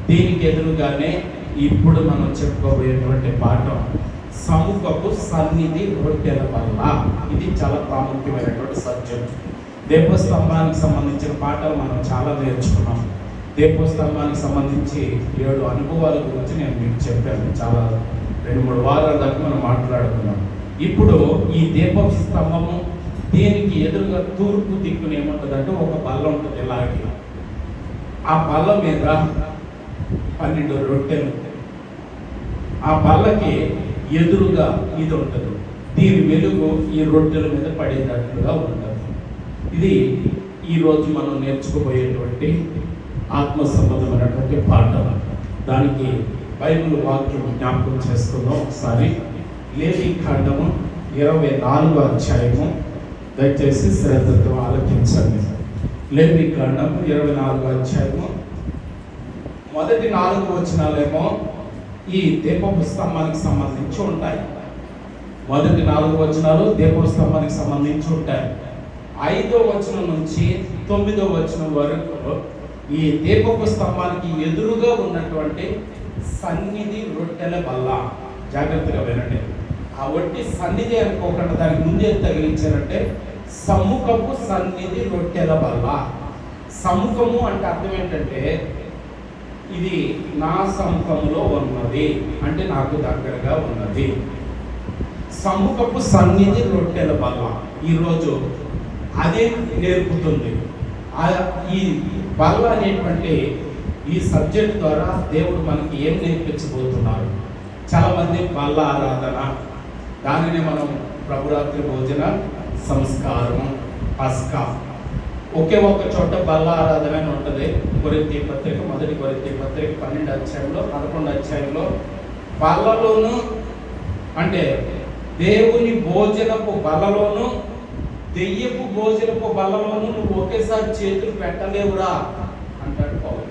దీనికి ఎదురుగానే ఇప్పుడు మనం చెప్పుకోబోయేటువంటి పాఠం సముఖపు సన్నిధి రొట్టెల వల్ల. ఇది చాలా ప్రాముఖ్యమైనటువంటి సబ్జెక్ట్. దీపస్తంభానికి సంబంధించిన పాఠాలు మనం చాలా నేర్చుకున్నాం. దీపస్తంభానికి సంబంధించి 7 అనుభవాల గురించి నేను మీకు చెప్పాను. చాలా 2-3 వారాల దాకా మనం మాట్లాడుకున్నాం. ఇప్పుడు ఈ దీపస్తంభము, దీనికి ఎదురుగా తూర్పు దిక్కున ఏముంటుందంటే ఒక బల్ల ఉంటుంది. ఇలాగే ఆ బల్ల మీద 12 రొట్టెలు, ఆ బల్లకి ఎదురుగా ఇది ఉంటుంది. దీని వెలుగు ఈ రొట్టెల మీద పడేటట్లుగా ఉంటుంది. ఇది ఈరోజు మనం నేర్చుకోబోయేటువంటి ఆత్మ సంబంధమైనటువంటి పాఠం. దానికి బైబిల్ వాక్యం జ్ఞాపకం చేసుకుందాం ఒకసారి. లేవీకాండము 24వ అధ్యాయము, దయచేసి శ్రద్ధతో ఆలోచించండి. లేవీకాండము 24వ అధ్యాయము మొదటి 4 వచనాలేమో ఈ దీపపు స్తంభానికి సంబంధించి ఉంటాయి. మొదటి 4 వచనాలు దీపపు స్తంభానికి సంబంధించి ఉంటాయి. 5వ వచనం నుంచి 9వ వచనం వరకు ఈ దీపపు స్తంభానికి ఎదురుగా ఉన్నటువంటి సన్నిధి రొట్టెల బల్ల. జాగ్రత్తగా వినండి. ఆ వట్టి సన్నిధి అనుకోకుండా దానికి ముందే తగిలించారంటే సముఖపు సన్నిధి రొట్టెల బల్ల. సముఖము అంటే అర్థం ఏంటంటే ఇది నా సముఖంలో ఉన్నది, అంటే నాకు దగ్గరగా ఉన్నది. సముఖపు సన్నిధి రొట్టెల బల్ల ఈరోజు అదే నేర్పుతుంది. ఈ బల్ల అనేటువంటి ఈ సబ్జెక్ట్ ద్వారా దేవుడు మనకి ఏం నేర్పించబోతున్నారు. చాలామంది బల్ల ఆరాధన, దానిని మనం ప్రభురాత్రి భోజన సంస్కారం, పస్కా, ఒకే ఒక చోట బల్ల ఆరాధన అని ఉంటుంది. కొరింథీ పత్రిక, మొదటి కొరింథీ పత్రిక 12వ అధ్యాయంలో 11వ అధ్యాయంలో బల్లలోను, అంటే దేవుని భోజనపు బల్లలోను దెయ్యపు భోజనపు బల్లలోను నువ్వు ఒకేసారి చేతులు పెట్టలేవురా అంటాడు పౌలు.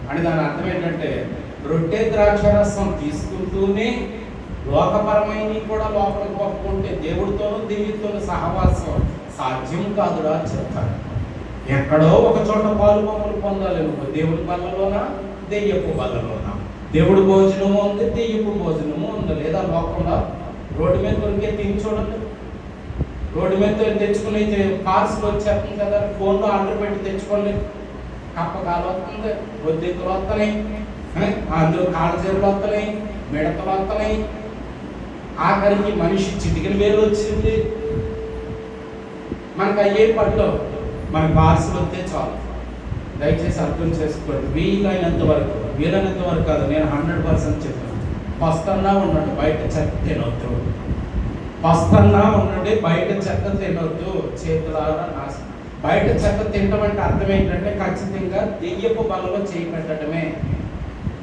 అని దాని అర్థం ఏంటంటే రొట్టె ద్రాక్షరసం తీసుకుంటూనే లోకపరమైన కూడా లోపలికి పప్పుకుంటే దేవుడితోనూ దెయ్యంతోనూ సహవాసం సాధ్యం కాదురా చెప్తాడు. ఎక్కడో ఒక చోట పాలు పంపులు పొందాలి నువ్వు, దేవుడి బల్లలోనా దెయ్యపు బల్లలోనా. దేవుడి భోజనము ఉంది, దెయ్యపు భోజనము ఉంది. లేదా లోకంలో రోడ్డు మీద దొరికే తిని చూడండి. రోడ్డు మీద తెచ్చుకుని పార్సల్ వచ్చేస్తుంది కదా, ఫోన్లో ఆర్డర్ పెట్టి తెచ్చుకోండి. కప్పకాలు వస్తుంది, బొద్దింకలు వస్తున్నాయి, అందులో కాళ్ళజేరులు వస్తున్నాయి, మిడతలు వస్తున్నాయి, ఆఖరికి మనిషి చిటికిన వేలు వచ్చింది. మనకు అయ్యే పట్ల మన పార్సల్ వస్తే చాలు. దయచేసి అర్థం చేసుకోండి. వీలైనంత వరకు కాదు, నేను 100% చెప్పాను. పస్తన్నా ఉండండి, బయట చెత్త తినొద్దు. పస్తన్నా ఉండండి, బయట చెత్త తినొద్దు. చేతులారా బయట చెత్త తినడం అంటే అర్థం ఏంటంటే ఖచ్చితంగా దెయ్యపు బలలో చేయి పెట్టడమే,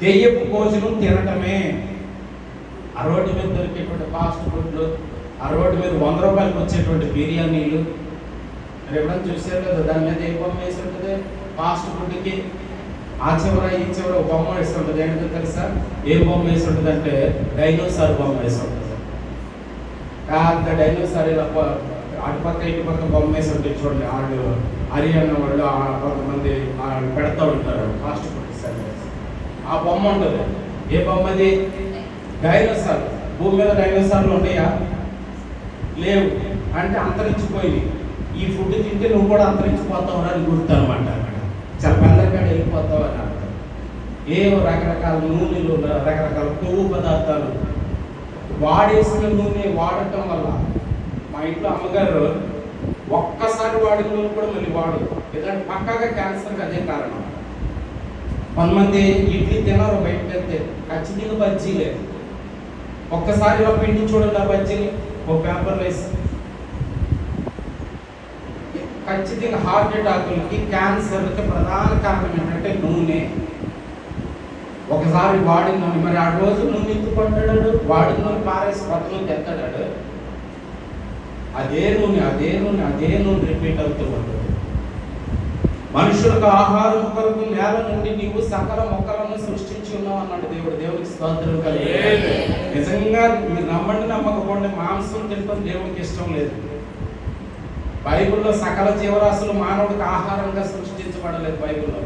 దెయ్యపు భోజనం తినటమే. ఆ రోడ్డు మీద దొరికేటువంటి ఫాస్ట్ ఫుడ్లు, ఆ రోడ్డు మీద 100 రూపాయలకు వచ్చేటువంటి బిర్యానీలు, మీరు ఎప్పుడైనా చూసారు కదా, దాని మీద ఏ బొమ్మ వేసి ఉంటుంది? ఫాస్ట్ ఫుడ్కి ఆ చివర ఈ చివర ఒక బొమ్మ వేసి ఉంటుంది. ఏంటో తెలుసా? ఏ బొమ్మ వేసి ఉంటుంది అంటే డైనోసార్ బొమ్మ వేసి ఉంటుంది. పెద్ద డైనోసార్ అటుపక్క ఇటుపక్క బొమ్మ వేసి ఉంటుంది. చూడండి, వాళ్ళు హర్యానా వాళ్ళు కొంతమంది పెడతా ఉంటారు ఫాస్ట్ ఫుడ్ సెంటర్స్. ఆ బొమ్మ ఉంటుంది. ఏ బొమ్మ అది? డైనోసార్. భూమి మీద డైనోసార్లు ఉన్నాయా? లేవు. అంటే అంతరించిపోయి ఈ ఫుడ్ తింటే నువ్వు కూడా అంతరించిపోతావు అని గుర్తు అనమాట. చాలా పెద్దగా వెళ్ళిపోతావు అని అర్థం. ఏవో రకరకాల నూనెలు, రకరకాల కొవ్వు పదార్థాలు వాడేసిన నూనె వాడటం వల్ల మా ఇంట్లో అమ్మగారు ఒక్కసారి వాడిన నూనె కూడా మళ్ళీ వాడు. ఎందుకంటే పక్కాగా క్యాన్సర్కి అదే కారణం. కొంతమంది ఇడ్లీ తినరు, బయట వెళ్తే ఖచ్చితంగా బజ్జీ లేదు. ఒక్కసారి ఇలా పిండి చూడండి, ఆ బజ్జీని ఒక పేపర్లో వేసి. ఖచ్చితంగా హార్ట్ అటాకులకి, క్యాన్సర్కి ప్రధాన కారణం ఏంటంటే నూనె. ఒకసారి వాడిన నూనె, మరి ఆ రోజు నూనె ఎత్తుకుంటాడు, వాడిన నూనె పారేసి కొత్త నూనె తెస్తాడు. అదే నూనె రిపీట్ అవుతూ ఉంటుంది. మనుషులకు ఆహారం కొరకు నేల నుండి నీవు సకల మొక్కలను సృష్టించి ఉన్నావు అన్నాడు దేవుడు. దేవుడికి స్తోత్రం కలిగి. నిజంగా మీరు నమ్మండి నమ్మకపోండి, మాంసం తినడం దేవుడికి ఇష్టం లేదు. బైబిల్లో సకల జీవరాశులు మానవుడికి ఆహారంగా సృష్టించబడలేదు. బైబిల్లో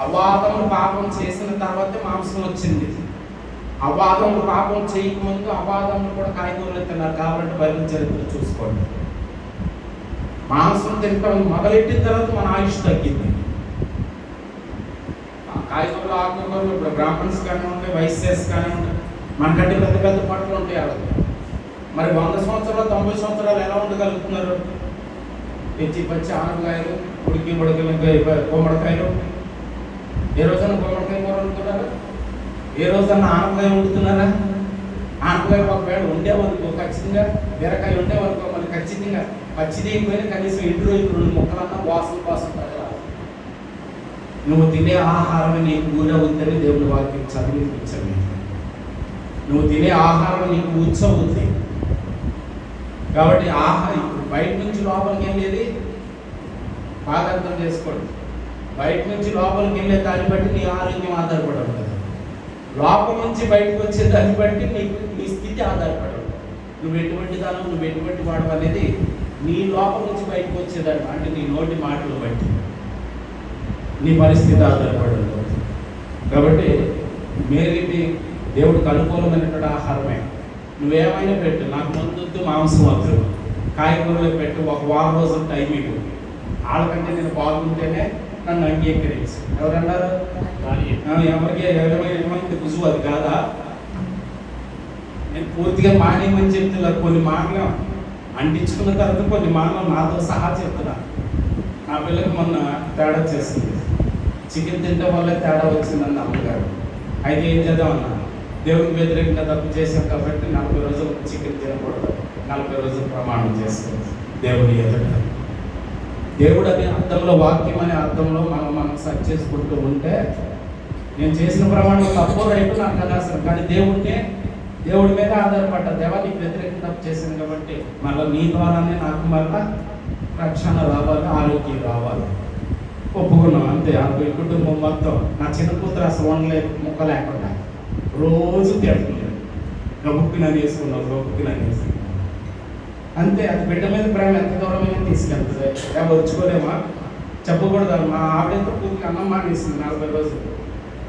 అవాదములు పాపం చేసిన తర్వాతే మాంసం వచ్చింది. అవాదములు పాపం చేయకముందు అవాదములు కూడా కాయగూరలు తిన్నారు. కాబట్టి బైబిల్ చరిత్ర చూసుకోండి. మాంసం తినడం మొదలెట్టిన తర్వాత మన ఆయుష్ తగ్గింది. కాయగూరలు, ఆకుకూరలు ఇప్పుడు బ్రాహ్మణ్స్ కానివ్వండి, వైశ్యస్ కానివ్వండి, మనకంటే పెద్ద పెద్ద పట్లు ఉంటాయి వాళ్ళకి. మరి 100 సంవత్సరాలు 90 సంవత్సరాలు ఎలా ఉండగలుగుతున్నారు? పెచ్చి పచ్చి ఆనపకాయలు, ఉడికి గుమ్మడికాయలు. ఏ రోజైనా గుమ్మడికాయ కూర వండుతున్నారా? ఏ రోజన్నా ఆనపకాయ వండుతున్నారా? ఆనపకాయ ఒకవేళ ఉండేవనుకో, ఖచ్చితంగా బీరకాయ ఉండేవనుకో, మరి ఖచ్చితంగా పచ్చిది అయిపోయినా కనీసం 2 ముక్కలన్నా వాసన పడాలి. నువ్వు తినే ఆహారం నీకు ఊరవుద్దని దేవుని వాక్యం చదివించండి. నువ్వు తినే ఆహారం నీకు ఉచ్చవుద్ది. కాబట్టి బయట నుంచి లోపలికి వెళ్ళేది బాగా అర్థం చేసుకోండి. బయట నుంచి లోపలికి వెళ్ళే దాన్ని బట్టి నీ ఆరోగ్యం ఆధారపడి ఉంటుంది. లోపల నుంచి బయటకు వచ్చే దాన్ని బట్టి నీ స్థితి ఆధారపడి ఉంటుంది. నువ్వు ఎటువంటి దానం, నువ్వు ఎటువంటి వాడు అనేది నీ లోపల నుంచి బయటకు వచ్చేదాన్ని, అంటే నీ నోటి మాటలు బట్టి నీ పరిస్థితి ఆధారపడి ఉంటుంది. కాబట్టి మేరీది దేవుడికి అనుకూలమైనటువంటి ఆహారమే. నువ్వేమైనా పెట్టు, నాకు ముందు మాంసం వద్దు, కాయగూరలు పెట్టు, ఒక వారం రోజులు టైం ఇవ్వు. వాళ్ళకంటే నేను బాగుంటేనే నన్ను అంగీకరించు. ఎవరన్నారు? ఎవరికి రుజువు అది కాదా? నేను పూర్తిగా మానేయమని చెప్తున్నా. కొన్ని మాటలు అంటించుకున్న తర్వాత కొన్ని మాటలు నాతో సహా చెప్తున్నా. నా పిల్లకి మొన్న తేడా చేసింది. చికెన్ తినడం వల్ల తేడా వచ్చిందన్న అమ్మగారు. అయితే ఏం చేద్దామన్నా, దేవుడికి వ్యతిరేకంగా తప్పు చేశాం కాబట్టి 40 రోజులు చికెన్ తినకూడదు, 40 రోజులు ప్రమాణం చేస్తాం దేవుడి ఎదుట. దేవుడు అనే అర్థంలో, వాక్యం అనే అర్థంలో మనం సెర్చ్ చేసుకుంటూ ఉంటే, నేను చేసిన ప్రమాణం తప్పు రైతు నాకు అనవసరం, కానీ దేవుడి మీద ఆధారపడ్డ. దేవానికి వ్యతిరేకంగా తప్పు చేశాను కాబట్టి మళ్ళీ నీ ద్వారానే నాకు మళ్ళీ రక్షణ రావాలి, ఆరోగ్యం రావాలి. ఒప్పుకున్నాం అంతే. ఈ కుటుంబం మొత్తం, నా చిన్న కూతురు అసలు ముక్క లేకుండా రోజు తిడుతుంది. గబుక్కి నన్ను వేసుకున్నావు అంతే. అది బిడ్డ మీద ప్రేమ ఎంత దూరమైనా తీసుకెళ్తుంది. వచ్చుకోలేమా? చెప్పకూడదు. మా ఆవిడంతా పూర్తిగా అన్నం మానేసింది 40 రోజులు.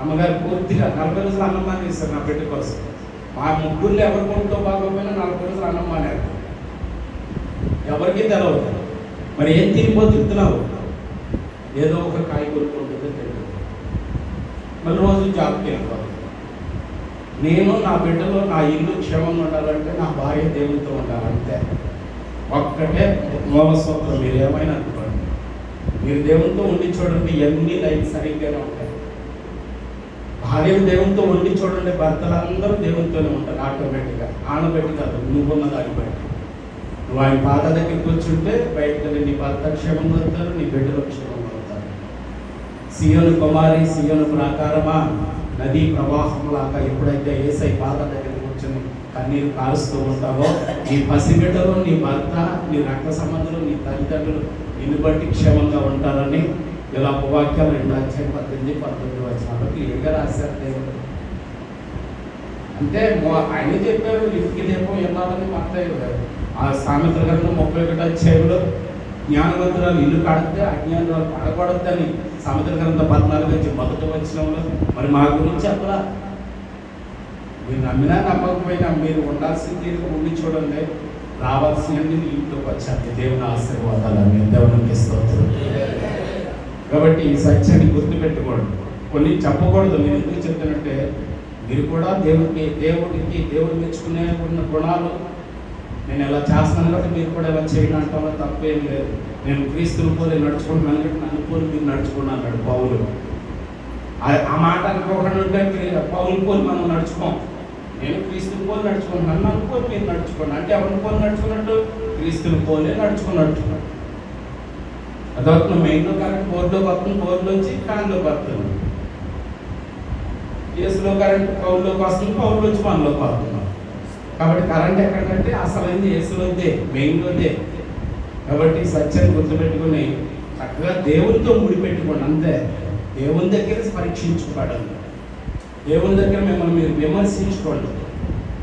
అమ్మగారు పూర్తిగా 40 రోజులు అన్నం మానేస్తారు నా బిడ్డ కోసం. మా ముగ్గురులో ఎవరి కొంట్లో బాగోపోయినా 40 రోజులు అన్నం మానేరు. ఎవరికి తెలవదు. మరి ఏం తినిపోతున్నావు? ఏదో ఒక కాయ కొనుక్కుంటుంది, తింటుంది. మళ్ళీ రోజు జాబ్కి వెళ్ళిపోవాలి. నేను నా బిడ్డలో, నా ఇల్లు క్షేమంగా ఉండాలంటే నా భార్య దేవునితో ఉండాలంటే ఒక్కటే మూలసూత్రం. మీరు ఏమైనా అనుకోండి, మీరు దేవునితో ఉండి చూడండి, ఎన్ని లైఫ్ సరిగ్గానే ఉంటాయి. భార్యలు దేవునితో ఉండి చూడండి, భర్తలందరూ దేవునితోనే ఉంటారు ఆటోమేటిక్గా. ఆనబెట్టి కాదు, నువ్వున్న దాన్ని బట్టి. నువ్వు ఆయన పాద దగ్గర కూర్చుంటే బయటకు నీ భర్త క్షేమంగా అవుతారు, నీ బిడ్డలు క్షేమంగా అవుతారు. సియోను కుమారి, సియోను ప్రాకారమా, నదీ ప్రవాహంలాగా ఎప్పుడైతే యేసయ్య పాద దగ్గర కూర్చొని కన్నీరు కారుస్తూ ఉంటావో, నీ పసిబిడ్డలు, నీ భర్త, నీ రక్త సంబంధులు, నీ తల్లిదండ్రులు నిన్ను బట్టి క్షేమంగా ఉంటారని ఇలా వాక్యాలు 2:18-19 క్లియర్గా రాశారు దేవుడు. అంటే ఆయన చెప్పారు ఇంటికి దీపం ఎన్నాలని మాట్లాడారు. ఆ సామెతల గ్రంథం 31 జ్ఞానవంతురాలు ఇల్లు కడితే అజ్ఞానురాలు పడకూడదని సామెతల గ్రంథం 14 మొదటి వచనంలో. మరి మా గురించి అక్కడ మీరు నమ్మినా నమ్మకపోయినా మీరు ఉండాల్సిన తీరుగా ఉండి చూడండి, రావాల్సినవి మీ ఇంట్లోకి వచ్చారు. దేవుని ఆశీర్వాదాలు దేవునికి స్తోత్రం. కాబట్టి ఈ సత్యాన్ని గుర్తుపెట్టుకోండి. కొన్ని చెప్పకూడదు. నేను ఎందుకు చెప్తానంటే మీరు కూడా దేవుడు మెచ్చుకునే ఉన్న గుణాలు నేను ఎలా చేస్తున్నాను కాబట్టి మీరు కూడా ఎలా చేయడం అంటామో తప్పేం లేదు. నేను క్రీస్తుని పోలి నడుచుకుంటున్నాను కాబట్టి నన్ను పోలి మీరు నడుచుకున్నాను అన్నాడు పౌలు. ఆ మాట అనుకోకుండా ఉంటే పౌలు పోలి మనం నడుచుకోం. నేను క్రీస్తుని పోలి నడుచుకుంటున్నాను, నన్ను పోలి మీరు నడుచుకున్నాను అంటే ఎవరిని పోలి నడుచుకున్నట్టు క్రీస్తుని పోలే నడుచుకున్నట్టు. అదవుతుంది మెయిన్లో కరెంట్ బోర్డులోకి వస్తుంది, బోర్డులోంచి ఫ్యాన్లోకి వస్తుంది. ఏసులో కరెంట్ పౌల్లోకి వస్తుంది, పౌల్లోంచి మనలోకి వస్తున్నాం. కాబట్టి కరెంట్ ఎక్కడంటే అసలైంది ఏసులోదే, మెయిన్లోదే. కాబట్టి సత్యాన్ని గుర్తుపెట్టుకుని చక్కగా దేవునితో ముడిపెట్టుకోండి. అంతే. దేవుని దగ్గర పరీక్షించుకోవడం, దేవుని దగ్గర మిమ్మల్ని మీరు విమర్శించుకోండి,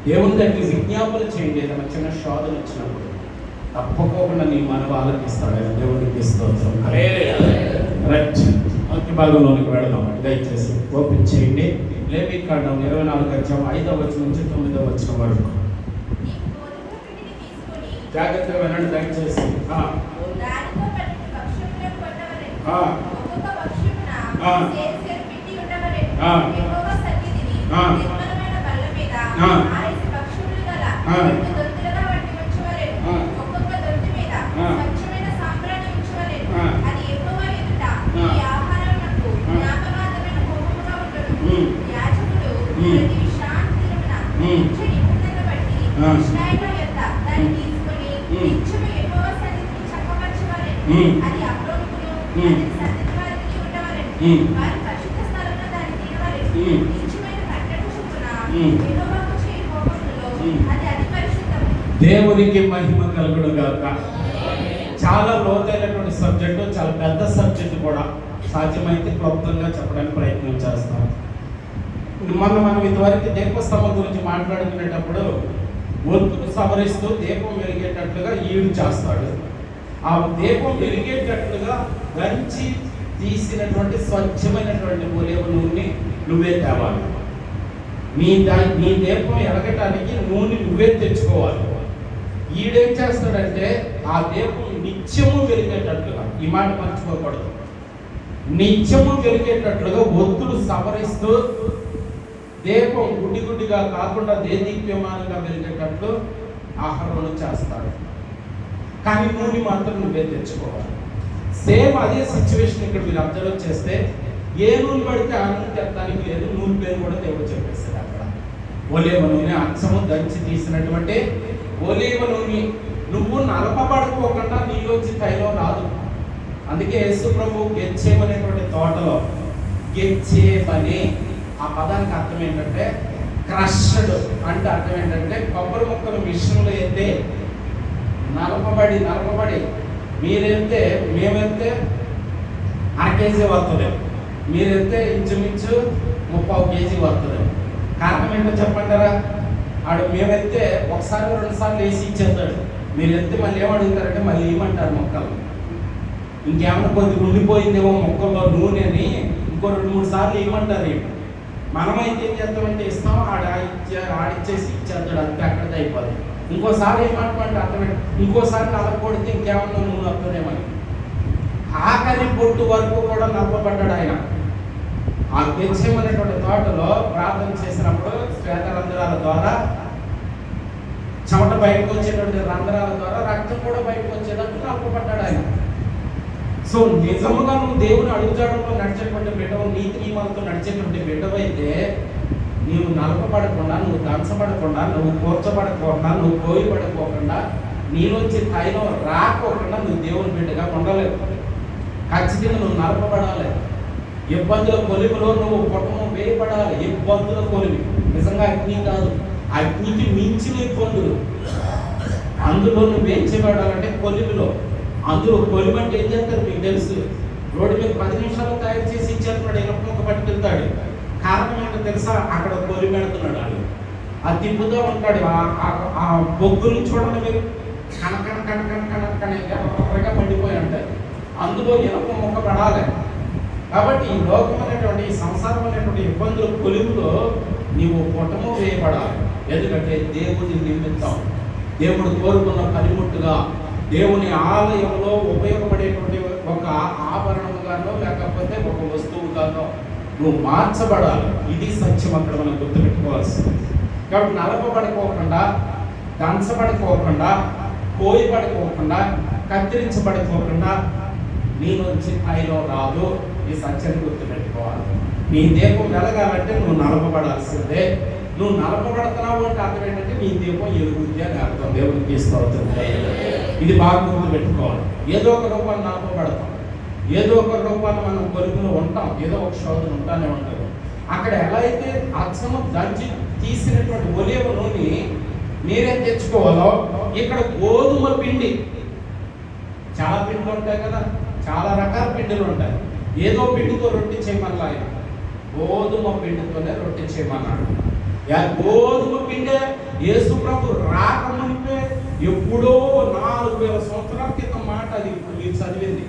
దేవుని దగ్గర విజ్ఞాపన చేయండి. ఏదైనా చిన్న శోధన వచ్చినప్పుడు తప్పకుండా నీ మనవి ఆలకిస్తాడు ఆయన. దేవునికి స్తోత్రం. రైట్, మొదటి భాగంలోనికి వెళదాం. దయచేసి ఓపెన్ చేయండి. లేవికాండం 24:5 నుంచి 9 వరకు. జాగ్రత్తగా వినండి దయచేసి. దేవునికి మహిమ కలుగును గాక. చాలా లోతైనటువంటి సబ్జెక్టు, చాలా పెద్ద సబ్జెక్టు కూడా. సాధ్యమైతే క్లుప్తంగా చెప్పడానికి ప్రయత్నం చేస్తాం. మనం ఇంతవరకు దీపస్తంభం గురించి మాట్లాడుకునేటప్పుడు ఒత్తుకు సవరిస్తూ దీపం వెలిగేటట్లుగా ఈడు చేస్తాడు. ఆ దీపం వెలిగేటట్లుగా దంచి తీసినటువంటి స్వచ్ఛమైనటువంటి ఒలివ నూనె నువ్వే తేవాలి. నీ దీపం ఎలగటానికి నూనె నువ్వే తెచ్చుకోవాలి. ఈడేం చేస్తాడంటే ఆ దీపం నిత్యము వెలిగేటట్లుగా, ఈ మాట మర్చిపోకూడదు, నిత్యము వెలిగేటట్లుగా ఒత్తులు సవరిస్తూ దీపం గుడ్డిగా కాకుండా దేదీప్యమానంగా వెలిగేటట్లు ఆహారం చేస్తాడు. కానీ నూనె మాత్రం నువ్వే తెచ్చుకోవాలి. సేమ్ అదే సిచ్యువేషన్ ఇక్కడ మీరు అబ్జర్వ్ చేస్తే ఏ నూనె పడితే ఆ నూనె తెస్తానికి లేదు. నూనె పేరు కూడా దేవుడు చెప్పేస్తాడు అక్కడ. ఒలీవ నూనె అచ్చము దంచి తీసినటువంటి ఒలీవ నూనె. నువ్వు నలపబడుకోకుండా నీలోంచి తైలం రాదు. అందుకే యేసు ప్రభు గెచ్చేమనేటువంటి తోటలో గెచ్చేమని ఆ పదానికి అర్థం ఏంటంటే క్రష్డ్ అంటే అర్థం ఏంటంటే కొబ్బరి ముక్కలు మిషన్లో అయితే నలపబడి మీరైతే మేమైతే 1/2 కేజీ వస్తుంది, మీరైతే ఇంచుమించు 30 కేజీ వస్తుంది. కారణం ఏంటో చెప్పంటారా? ఆడు మేమైతే ఒకసారి 2 సార్లు వేసి ఇచ్చేస్తాడు. మీరైతే మళ్ళీ ఏమడుగుతారంటే మళ్ళీ ఏమంటారు మొక్కలు ఇంకేమైనా కొద్దిగా ఉండిపోయిందేమో మొక్కల్లో నూనె అని ఇంకో 2-3 సార్లు ఏమంటారు. మనమైతే ఏం చేస్తామంటే ఇస్తాం, ఆడిచ్చేసి ఇచ్చేస్తాడు, అంతే అక్కడితో అయిపోతుంది. ఇంకోసారి ఏమంటే అర్థమైంది, ఇంకోసారి నలపకొడితే ఇంకేమన్నా నూనె వస్తుందేమని. ఆఖరి పొట్టు వరకు కూడా నలపబడ్డాడు ఆయన. ఆ గెచ్చేమనేటువంటి తోటలో ప్రార్థన చేసినప్పుడు శ్వేత రంధ్రాల ద్వారా చెమట బయటకు వచ్చేటువంటి రంధ్రాల ద్వారా రక్తం కూడా బయటకు వచ్చేటట్టు నలపబడ్డాడు ఆయన. సో నిజముగా నువ్వు దేవుని అడుగుజాడలో నడిచేటువంటి బిడ్డవు, నీతి నియమాలతో నడిచేటువంటి బిడ్డవైతే నీవు నలపబడకుండా, నువ్వు దంచబడకుండా, నువ్వు కూర్చబడకుండా, నువ్వు కోయబడుకోకుండా నీలోంచి తైలం రాకోకుండా నువ్వు దేవుని బిడ్డగా ఉండలేవు. ఖచ్చితంగా నువ్వు నడపబడాలి. ఇబ్బందుల కొలిమిలో నువ్వు కుటుంబం వేయబడాలి. ఇబ్బందుల కొలిమి నిజంగా అగ్ని కాదు, అగ్నికి మించిన ఇబ్బందులు. అందులో నువ్వేం చేయబడాలంటే కొలిమిలో. అందులో కొలిమి అంటే ఏం చేస్తారు మీకు తెలుసు. రోడ్డు మీద 10 నిమిషాలు తయారు చేసి ఇచ్చేస్తున్నాడు, ఇనప పట్టుకెళ్తాడు. కారణం ఏంటో తెలుసా, అక్కడ కొలిమి పెడుతున్నాడు. వాళ్ళు అది తిప్పుతూ ఉంటాడు. ఆ బొగ్గులు చూడండి మీరు, కనకన కనకన కనకన ఎర్రగా మండిపోయి ఉంటాయి. అందులో ఇనప మొక్క పడాలి. కాబట్టి ఈ లోకమైనటువంటి ఈ సంసారమైనటువంటి ఇబ్బందుల కొలిమిలో నీవు కుటుంబం వేయబడాలి. ఎందుకంటే దేవుని నిమిత్తం, దేవుడు కోరుకున్న పనిముట్టుగా, దేవుని ఆలయంలో ఉపయోగపడేటువంటి ఒక ఆభరణముగానో లేకపోతే ఒక వస్తువుగానో నువ్వు మార్చబడాలి. ఇది సత్యం అక్కడ మనం గుర్తుపెట్టుకోవాల్సింది. కాబట్టి నలపబడుకోకుండా, దంచబడుకోకుండా, కోయబడుకోకుండా, కత్తిరించబడుకోకుండా నీ నుంచి తైలం రాదు. ఈ సత్యాన్ని గుర్తుపెట్టుకోవాలి. నీ దీపం వెలగాలంటే నువ్వు నలపబడాల్సిందే. నువ్వు నలపబడుతున్నావు అంటే అర్థం ఏంటంటే నీ దీపం ఎలుగుద్ది అని అర్థం. దేవునికి స్తోత్రం. ఇది బాగా గుర్తుపెట్టుకోవాలి. ఏదో ఒక రూపాన్ని నలపబడతాం, ఏదో ఒక రూపాన్ని మనం కొలుగులో ఉంటాం, ఏదో ఒక శోధన ఉంటానే ఉంటుంది. అక్కడ ఎలా అయితే అచ్చము దంచి తీసినటువంటి ఒలివ నూనె మీరేం తెచ్చుకోవాలో, ఇక్కడ గోధుమ పిండి, చాలా పిండిలు ఉంటాయి కదా, చాలా రకాల పిండిలు ఉంటాయి. ఏదో పిండితో రొట్టె చేయమన్నా, ఆయన గోధుమ పిండితోనే రొట్టె చేయమన్నాడు. గోధుమ పిండే యేసు ప్రభు రాకముందే ఎప్పుడో 4000 సంవత్సరాల క్రితం మాట అది. ఇప్పుడు మీరు చదివింది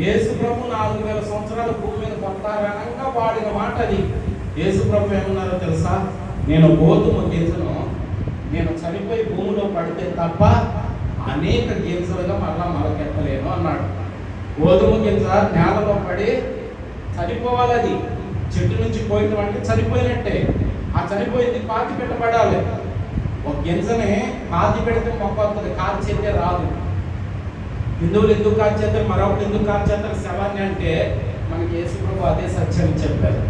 యేసు ప్రభు 4000 సంవత్సరాల భూమి మీద కొత్తారనంగా వాడిన మాట అది. యేసు ప్రభు ఏమన్నారో తెలుసా, నేను గోధుమ గింజను నేను చనిపోయి భూమిలో పడితే తప్ప అనేక గింజలుగా మళ్ళా మొలకెత్తలేను అన్నాడు. గోధుమ గింజ నేలలో పడి చనిపోవాలి. అది చెట్టు నుంచి పోయటం అంటే చనిపోయినట్టే. ఆ చనిపోయింది పాతి పెట్టబడాలి. ఒక గింజని పాతి పెడితే మొక్క వస్తుంది, కాల్చేస్తే రాదు. హిందువులు ఎందుకు కాల్చేస్తారు, మరొకటి ఎందుకు కాల్చేస్తారు శవాన్ని అంటే మనకి యేసు ప్రభు అదే సత్యాన్ని చెప్పారు.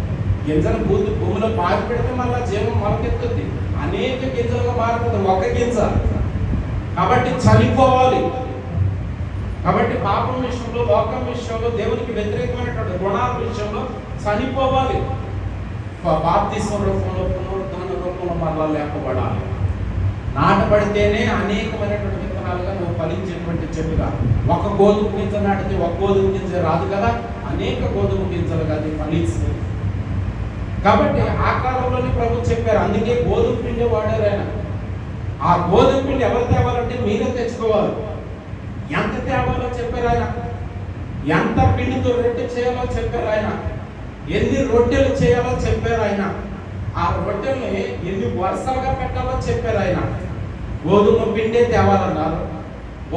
గింజను భూమిలో పాతి పెడితే మళ్ళీ జీవం మొలకెత్తుద్ది, అనేక గింజలుగా మారుతుంది ఒక గింజ. కాబట్టి చనిపోవాలి. కాబట్టి పాపం విషయంలో, లోకం విషయంలో, దేవునికి వ్యతిరేకమైనటువంటి గుణాల విషయంలో చనిపోవాలి. బాప్తిస్మ రూపంలో, పునరుద్ధరణ రూపంలో మరలా లేపబడాలి. నాటబడితేనే అనేకమైనటువంటి విత్తనాలుగా నువ్వు ఫలించేటువంటి చెట్టుగా. ఒక గోధుమ గింజ నాటితే ఒక గోధుమ గింజ రాదు కదా, అనేక గోధుమ గింజలుగా అది ఫలిస్తుంది. కాబట్టి ఆ కాలంలోనే ప్రభు చెప్పారు, అందుకే గోధుమ పిండి వాడారు ఆయన. ఆ గోధుమ పిండి ఎవరు తేవాలంటే మీరే తెచ్చుకోవాలి. ఎంత తేవాలో చెప్పారు ఆయన, ఎంత పిండితో రొట్టె చేయాలో చెప్పారు ఆయన, ఎన్ని రొట్టెలు చేయాలో చెప్పారు ఆయన, ఆ రొట్టెల్ని ఎన్ని వరుసలుగా పెట్టాలో చెప్పారు ఆయన. గోధుమ పిండే తేవాలన్నారు,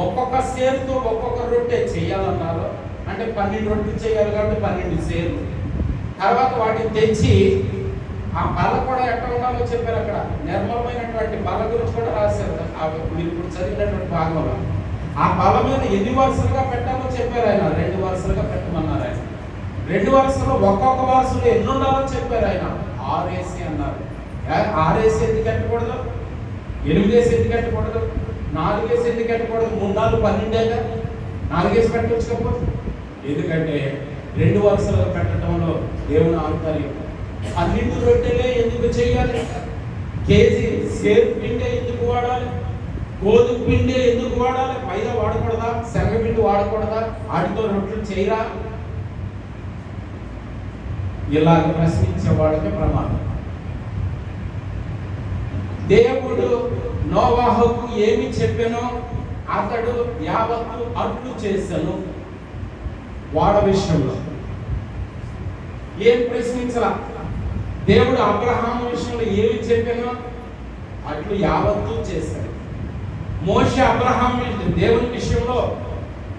ఒక్కొక్క సేరుతో ఒక్కొక్క రొట్టె చేయాలన్నారు. అంటే 12 రొట్టెలు చేయాలి కాబట్టి 12 సేర్లు. తర్వాత వాటిని తెచ్చి ఆ బల కూడా ఎట్లా ఉండాలో చెప్పారు. అక్కడ నిర్మలమైనటువంటి బల గురించి కూడా రాశారు మీరు ఇప్పుడు చదివినటువంటి భాగంలో. ఆ బల మీద ఎన్ని వరుసలుగా పెట్టాలో చెప్పారు ఆయన. 2 వరుసలుగా పెట్టమన్నారు ఆయన. 2 వరుసలో ఒక్కొక్క వరుసలో ఎన్ని ఉండాలో చెప్పారు ఆయన. 6 వేసి అన్నారు. 6 వేసి ఎందుకు కట్టకూడదు, 8 వేసి ఎందుకు కట్టకూడదు, 4 వేసి ఎందుకు కట్టకూడదు, 3 4 12 4 వేసి పెట్టవచ్చుకోకపోతే. ఎందుకంటే 2 వరుసలుగా పెట్టడంలో దేవుని ఆంతర్యం. 12 రొట్టెలే ఎందుకు చేయాలి, కేజీ సేరు పిండి ఎందుకు వాడాలి, గోధుమ పిండి ఎందుకు వాడాలి, మైదా వాడకూడదా, శనగపిండి వాడకూడదా, వాటితో రొట్టెలు చేయరా? ఇలాగ ప్రశ్నించే వాళ్ళకి ప్రమాదం. దేవుడు నోవాహుకు ఏమి చెప్పానో అతడు యావత్తు అట్లు చేశాను. వాడ విషయంలో ఏం ప్రశ్నించలా. దేవుడు అబ్రహాం విషయంలో ఏమి చెప్పానో అట్లు యావత్తు చేశాడు. మోషే అబ్రహాం దేవుని విషయంలో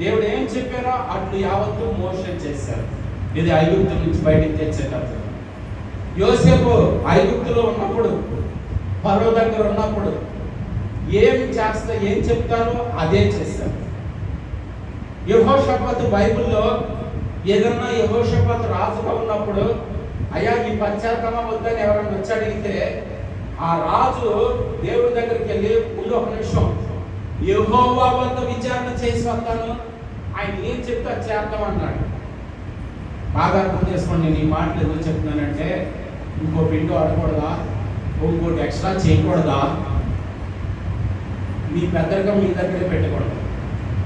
దేవుడు ఏం చెప్పారో అట్లు యావత్తు మోషే చేశారు. ఇది ఐగుప్తు నుంచి బయటికి తెచ్చేటప్పుడు. యోసేపు ఐగుప్తులో ఉన్నప్పుడు, ఫరో దగ్గర ఉన్నప్పుడు ఏం చెప్తారో అదే చేశారు. యెహోషాపాతు బైబిల్లో ఏదన్నా యెహోషాపాతు రాజుగా ఉన్నప్పుడు, అయ్యా ఈ పశ్చాత్తాపం వద్దని ఎవరైనా వచ్చి అడిగితే ఆ రాజు దేవుడి దగ్గరికి వెళ్ళి, ముందు ఒక నిమిషం యెహోవా వద్ద విచారణ చేసి వస్తాను, ఆయన ఏం చెప్తే అది చేద్దాం అన్నాడు. బాగా అర్థం చేసుకోండి, నేను ఈ మాటలు ఎందుకు చెప్తున్నానంటే, ఇంకో పిండి ఆడకూడదా, ఇంకోటి ఎక్స్ట్రా చేయకూడదా, మీ పెద్దరికం మీ దగ్గరే పెట్టుకోండి,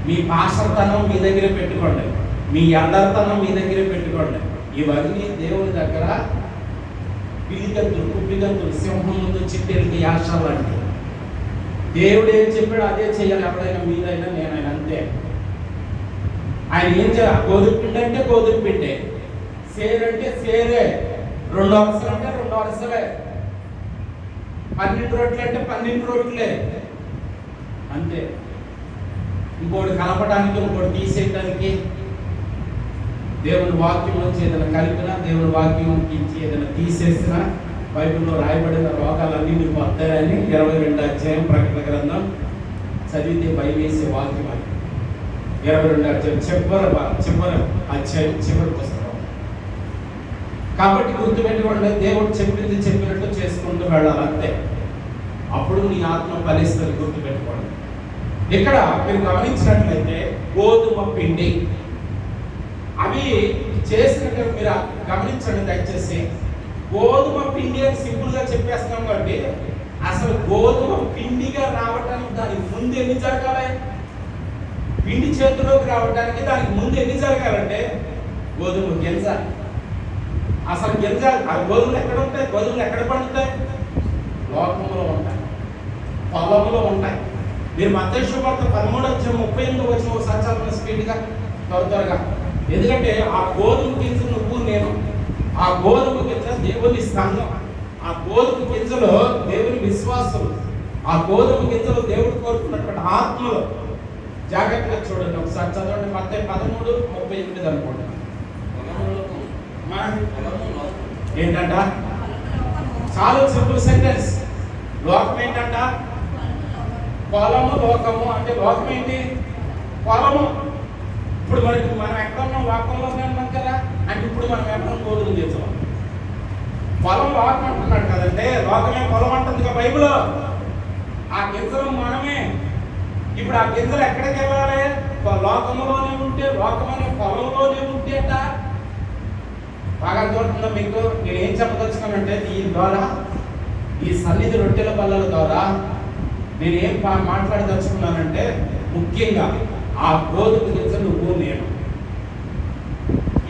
మీ పాస్టర్తనం మీ దగ్గరే పెట్టుకోండి, మీ ఎల్లరితనం మీ దగ్గరే పెట్టుకోండి. ఇవన్నీ దేవుని దగ్గర పిలిగంతులు, కుప్పిగంతులు, సింహం ముందు చిట్టెలకి యాశాలు అంటే దేవుడు ఏం చెప్పాడు అదే చేయాలి. ఎవరైనా మీరైనా నేనైనా అంతే. ఆయన ఏం చేయాలి? గోధుమ పిండి అంటే గోధుమ పిండే, సేరు అంటే సేరే, 2 వరుసలు అంటే 2 వరుసలే, 12 రొట్టెలు అంటే 12 రొట్టెలే అంతే. ఇంకోటి కలపడానికి, ఇంకోటి తీసేయడానికి, దేవుని వాక్యం నుంచి ఏదైనా కలిపినా, దేవుని వాక్యం నుంచి ఏదైనా తీసేసినా, బైబిల్లో రాయబడిన రోగాలన్నీ మీకు వస్తాయని 22 అధ్యాయం ప్రకటన గ్రంథం చదివితే భయమేసే వాక్యం అది. 22 అధ్యాయం చివరి అధ్యాయం, చివరి పుస్తకం. కాబట్టి గుర్తుపెట్టుకోండి, దేవుడు చెప్పింది చెప్పినట్టు చేసుకుంటూ వెళ్ళాలి అంతే. అప్పుడు నీ ఆత్మ ఫలిస్తుంది. గుర్తుపెట్టుకోండి. ఇక్కడ మీరు గమనించినట్లయితే గోధుమ పిండి అవి చేసినట్టు మీరు గమనించండి దయచేసి. గోధుమ పిండి అని సింపుల్ గా చెప్పేస్తున్నాం కాబట్టి అసలు గోధుమ పిండిగా రావడానికి దానికి ముందు ఎన్ని జరగాలి? పిండి చేతిలోకి రావడానికి దానికి ముందు ఎన్ని జరగాలంటే గోధుమ గింజ. అసలు గింజ, ఆ గోధుమలు ఎక్కడ ఉంటాయి? గోధుమలు ఎక్కడ పండుతాయి? లోకంలో ఉంటాయి, పొలంలో ఉంటాయి. మీరు మత్తయి సువార్త 13:38 వచ్చిన ఒకసారి చదవండి స్పీడ్గా, త్వరగా. ఎందుకంటే ఆ గోధుమ గింజ నువ్వు నేను, ఆ గోధుమ గింజ దేవుని సంఘం, ఆ గోధుమ గింజలో దేవుని విశ్వాసం, ఆ గోధుమ గింజలో దేవుడు కోరుకున్నటువంటి ఆత్మలు. జాగ్రత్తగా చూడండి ఒకసారి చదవండి. మత్తయి 13:38 అనుకోండి. ఏంటంట? చాలా సింపుల్ సెంటెన్స్. లోకం ఏంటంట? పొలము. లోకము అంటే లోకం ఏంటి? పొలము. ఇప్పుడు మనం ఎక్కడ ఉన్నాం? లోకంలోనే ఉన్నాం కదా. అంటే ఇప్పుడు మనం ఎక్కడ గోధుమ గింజలు, పొలం లోకం అంటున్నాడు కదంటే, లోకమే పొలం అంటుంది కదా బైబిల్. ఆ గింజలు మనమే. ఇప్పుడు ఆ గింజలు ఎక్కడికి వెళ్ళాలి? లోకంలోనే ఉంటే, లోకమనే పొలంలోనే ఉంటే అంట. బాగా చూడుతుందా మీకు? నేను ఏం చెప్పదలుచుకున్నానంటే, దీని ద్వారా, ఈ సన్నిధి రొట్టెల బల్లల ద్వారా నేను ఏం మాట్లాడదలుచుకున్నానంటే, ముఖ్యంగా ఆ గోధుమ గింజ నువ్వు నేను.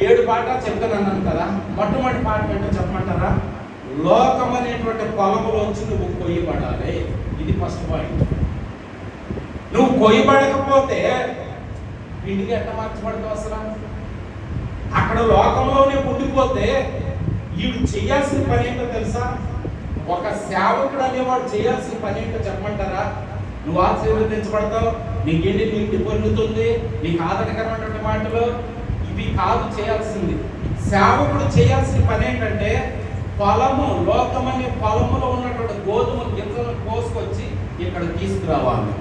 7 పాఠాలు చెప్తానన్నాను కదా. మొట్టమొదటి పాఠం ఏంటో చెప్పమంటారా? లోకం అనేటువంటి పొలంలోంచి నువ్వు కొయ్యబడాలి. ఇది ఫస్ట్ పాయింట్. నువ్వు కొయ్యబడకపోతే పిండికి ఎట్లా మార్చబడతావు అసలు? అక్కడ లోకంలోనే ఉండిపోతే వీడు చేయాల్సిన పని ఏంటో తెలుసా? ఒక సేవకుడు అనేవాడు చేయాల్సిన పని ఏంటో చెప్పమంటారా? నువ్వు ఆశీర్వదించబడతావు, నీకేంటి నీటి పొందుతుంది, నీకు ఆదరణకరమైనటువంటి మాటలు ఇవి కాదు చేయాల్సింది. సేవకుడు చేయాల్సిన పని ఏంటంటే పొలము, లోకమనే పొలములో ఉన్నటువంటి గోధుమ గింజలను కోసుకొచ్చి ఇక్కడ తీసుకురావాలి.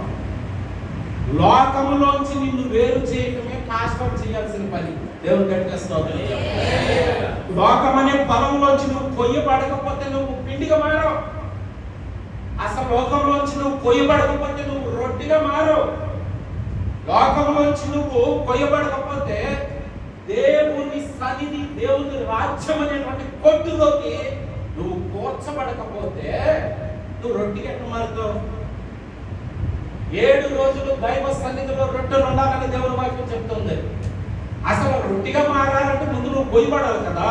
లోకములోంచి నిన్ను వేరు చేయటమే పాస్టర్ చేయాల్సిన పని. దేవుని గట్టిగా స్తోత్రం. లోకమనే పొలంలోంచి నువ్వు కొయ్యబడకపోతే నువ్వు పిండిగా మారవు. అసలు లోకంలోంచి నువ్వు కొయ్యబడకపోతే నువ్వు రొట్టెగా మారవు. లోకంలోంచి నువ్వు కొయ్యబడకపోతే దేవుని సన్నిధి, దేవుని రాజ్యం అనేటువంటి కొట్టులోకి నువ్వు కూర్చబడకపోతే నువ్వు రొట్టెకి ఎట్లా మారుతావు? 7 రోజులు దైవ సన్నిధిలో రొట్టెలు ఉండాలని దేవుని వాక్యం చెప్తుంది. అసలు రొట్టెగా మారాలంటే ముందు నువ్వు కొయ్యబడాలి కదా.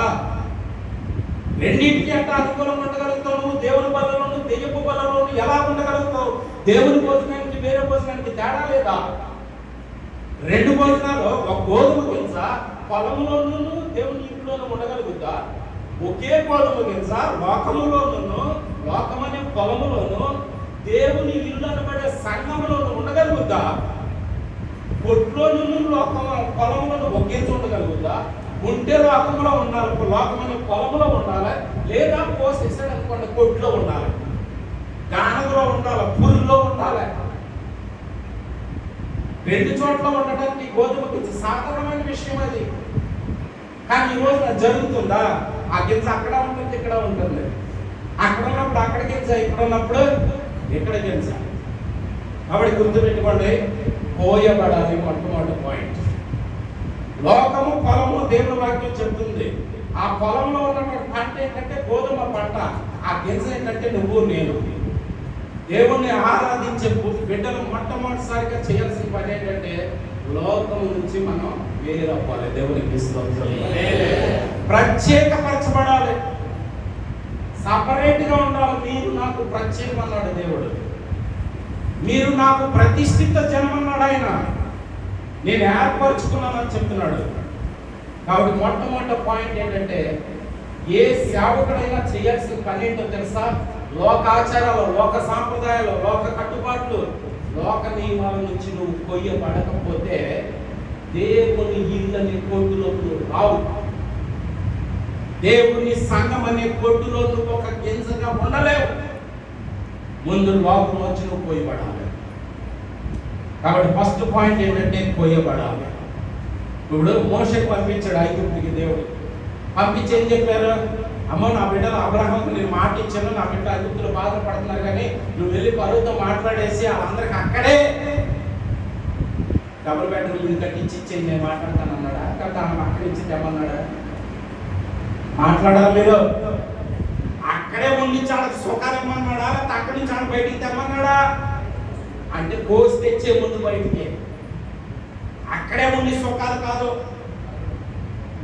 రెండింటికి ఎట్లా అనుకూలంగా ఉండగలుగుతావు? నువ్వు దేవుని బలలోను, దెయ్యపు బలలోను ఎలా ఉండగలుగుతావు? దేవుని భోజనానికి వేరే భోజనానికి తేడా లేదా? 2 భోజనాలు, ఒక గోధుమ గింజ పొలంలోనూ దేవుని ఇంట్లోనూ ఉండగలుగుతా? ఒకే గోధుమ గింజ లోకములోనూ, లోకమనే పొలములోను, దేవుని ఇల్లు అనబడే సంఘములోనూ ఉండగలుగుతా? కొట్లోనూ పొలంలోనూ ఒకే చోట ఉండగలుగుతా? ఉంటే లోకంలో ఉండాలి, లోకమనే పొలంలో ఉండాలి. లేదా పోసేసాడు అనుకోండి, కొట్లో ఉండాలి, గానలో ఉండాలి, పురుల్లో ఉండాలి. 2 చోట్ల ఉండటానికి గోధుమ గింజ సాధారణమైన విషయం అది. కానీ ఈరోజు అది జరుగుతుందా? ఆ గింజ అక్కడ ఉంటుంది, ఇక్కడ ఉంటుంది. అక్కడ ఉన్నప్పుడు అక్కడ గింజ, ఇక్కడ ఉన్నప్పుడు ఇక్కడ గింజ. కాబట్టి గుర్తుపెట్టుకోండి, కోయబడాలి మొట్టమొదటి పాయింట్. లోకము పొలము దేవుని వాక్యం చెప్తుంది. ఆ పొలంలో ఉన్నటువంటి పంట ఏంటంటే గోధుమ పంట, ఆ గింజ ఏంటంటే నువ్వు నేను. దేవుణ్ణి ఆరాధించే బిడ్డలు మొట్టమొదటిసారిగా చేయాల్సిన పని ఏంటంటే లోకం నుంచి మనం వేరవ్వాలి. దేవునికి స్తోత్రం. ప్రత్యేకపరచబడాలి, సపరేట్గా ఉండాలి. మీరు నాకు ప్రత్యేకం అన్నాడు దేవుడు, మీరు నాకు ప్రతిష్ఠిత జనం అన్నాడు ఆయన. నేను ఏర్పరచుకున్నానని చెప్తున్నాడు. కాబట్టి మొట్టమొదటి పాయింట్ ఏంటంటే ఏ సేవకుడైనా చేయాల్సిన పని ఏంటో తెలుసా? లోకాచారాలు, లోక సాంప్రదాయాలు, లోక కట్టుబాట్లు, లోక నియమాల నుంచి నువ్వు కొయ్యబడకపోతే దేవుని ఇల్లు అనే కొట్టులో నువ్వు రావు. దేవుని సంఘం అనే కొట్టులో నువ్వు ఒక గింజగా ఉండలేవు. ముందు లోకం వచ్చి నువ్వు కొయ్యబడాలి. కాబట్టి ఫస్ట్ పాయింట్ ఏంటంటే కొయ్యబడాలి. ఇప్పుడు మోషేకు పంపించాడు ఐగుప్తుకి దేవుడు. పంపించి ఏం చెప్పారు? అమ్మో, నా బిడ్డలు అబ్రహాముకు నేను మాట ఇచ్చాను, నా బిడ్డ ఐగుప్తులు బాధపడుతున్నారు, కానీ నువ్వు వెళ్ళి పరువుతో మాట్లాడేసి వాళ్ళందరికి అక్కడే డబుల్ బెడ్రూమ్ ఇది కట్టించి ఇచ్చేది, నేను మాట్లాడతాను అన్నాడా? అక్కడ అక్కడి నుంచి తెమ్మన్నాడా? మాట్లాడాలి మీరు. అక్కడే ఉండి చాలా సుఖాలు ఇమ్మన్నాడా? లేకపోతే అక్కడి నుంచి చాలా బయటికి తెమ్మన్నాడా? అంటే కోసి తెచ్చే ముందు బయటికి, అక్కడే ఉండి సుఖాలు కాదు.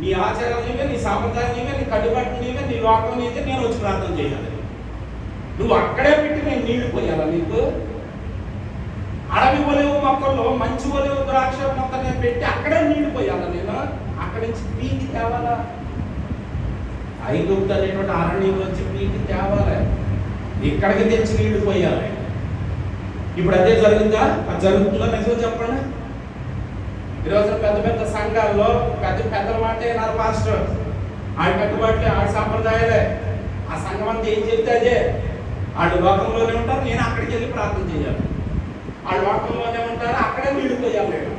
నీ ఆచారం నీవే, నీ సాంప్రదాయం నీవే, నీ కట్టుబాటు నీవే, నీ లోకం నీవే, నేను వచ్చి ప్రార్థన చేయాలి. నువ్వు అక్కడే పెట్టి నేను నీళ్లు పోయాలా? నీకు అడవి ఒలివ మొక్కల్లో మంచి ఒలివ ద్రాక్ష మొక్క నేను పెట్టి అక్కడే నీళ్లు పోయాలా? నేను అక్కడి నుంచి పీకి తేవాలా? ఐగుప్తు అనేటువంటి అరణ్యంలో వచ్చి పీకి తేవాలి, ఇక్కడికి తెచ్చి నీళ్లు పోయాలి. ఇప్పుడు అదే జరుగుతుందా? అది జరుగుతుందా? నిజం చెప్పండి. ఈరోజు పెద్ద పెద్ద సంఘాల్లో పెద్దల మాటే నాలుగు పాస్టర్, ఆడి కట్టుబాట్లే, ఆడి సాంప్రదాయాలే. ఆ సంఘం అంతా ఏం చెప్తే అదే. ఆడు లోకంలోనే ఉంటారు, నేను అక్కడికి వెళ్ళి ప్రార్థన చేయాలి. ఆడు లోకంలోనే ఉంటారు, అక్కడే నీళ్ళు పోయాలి. నేను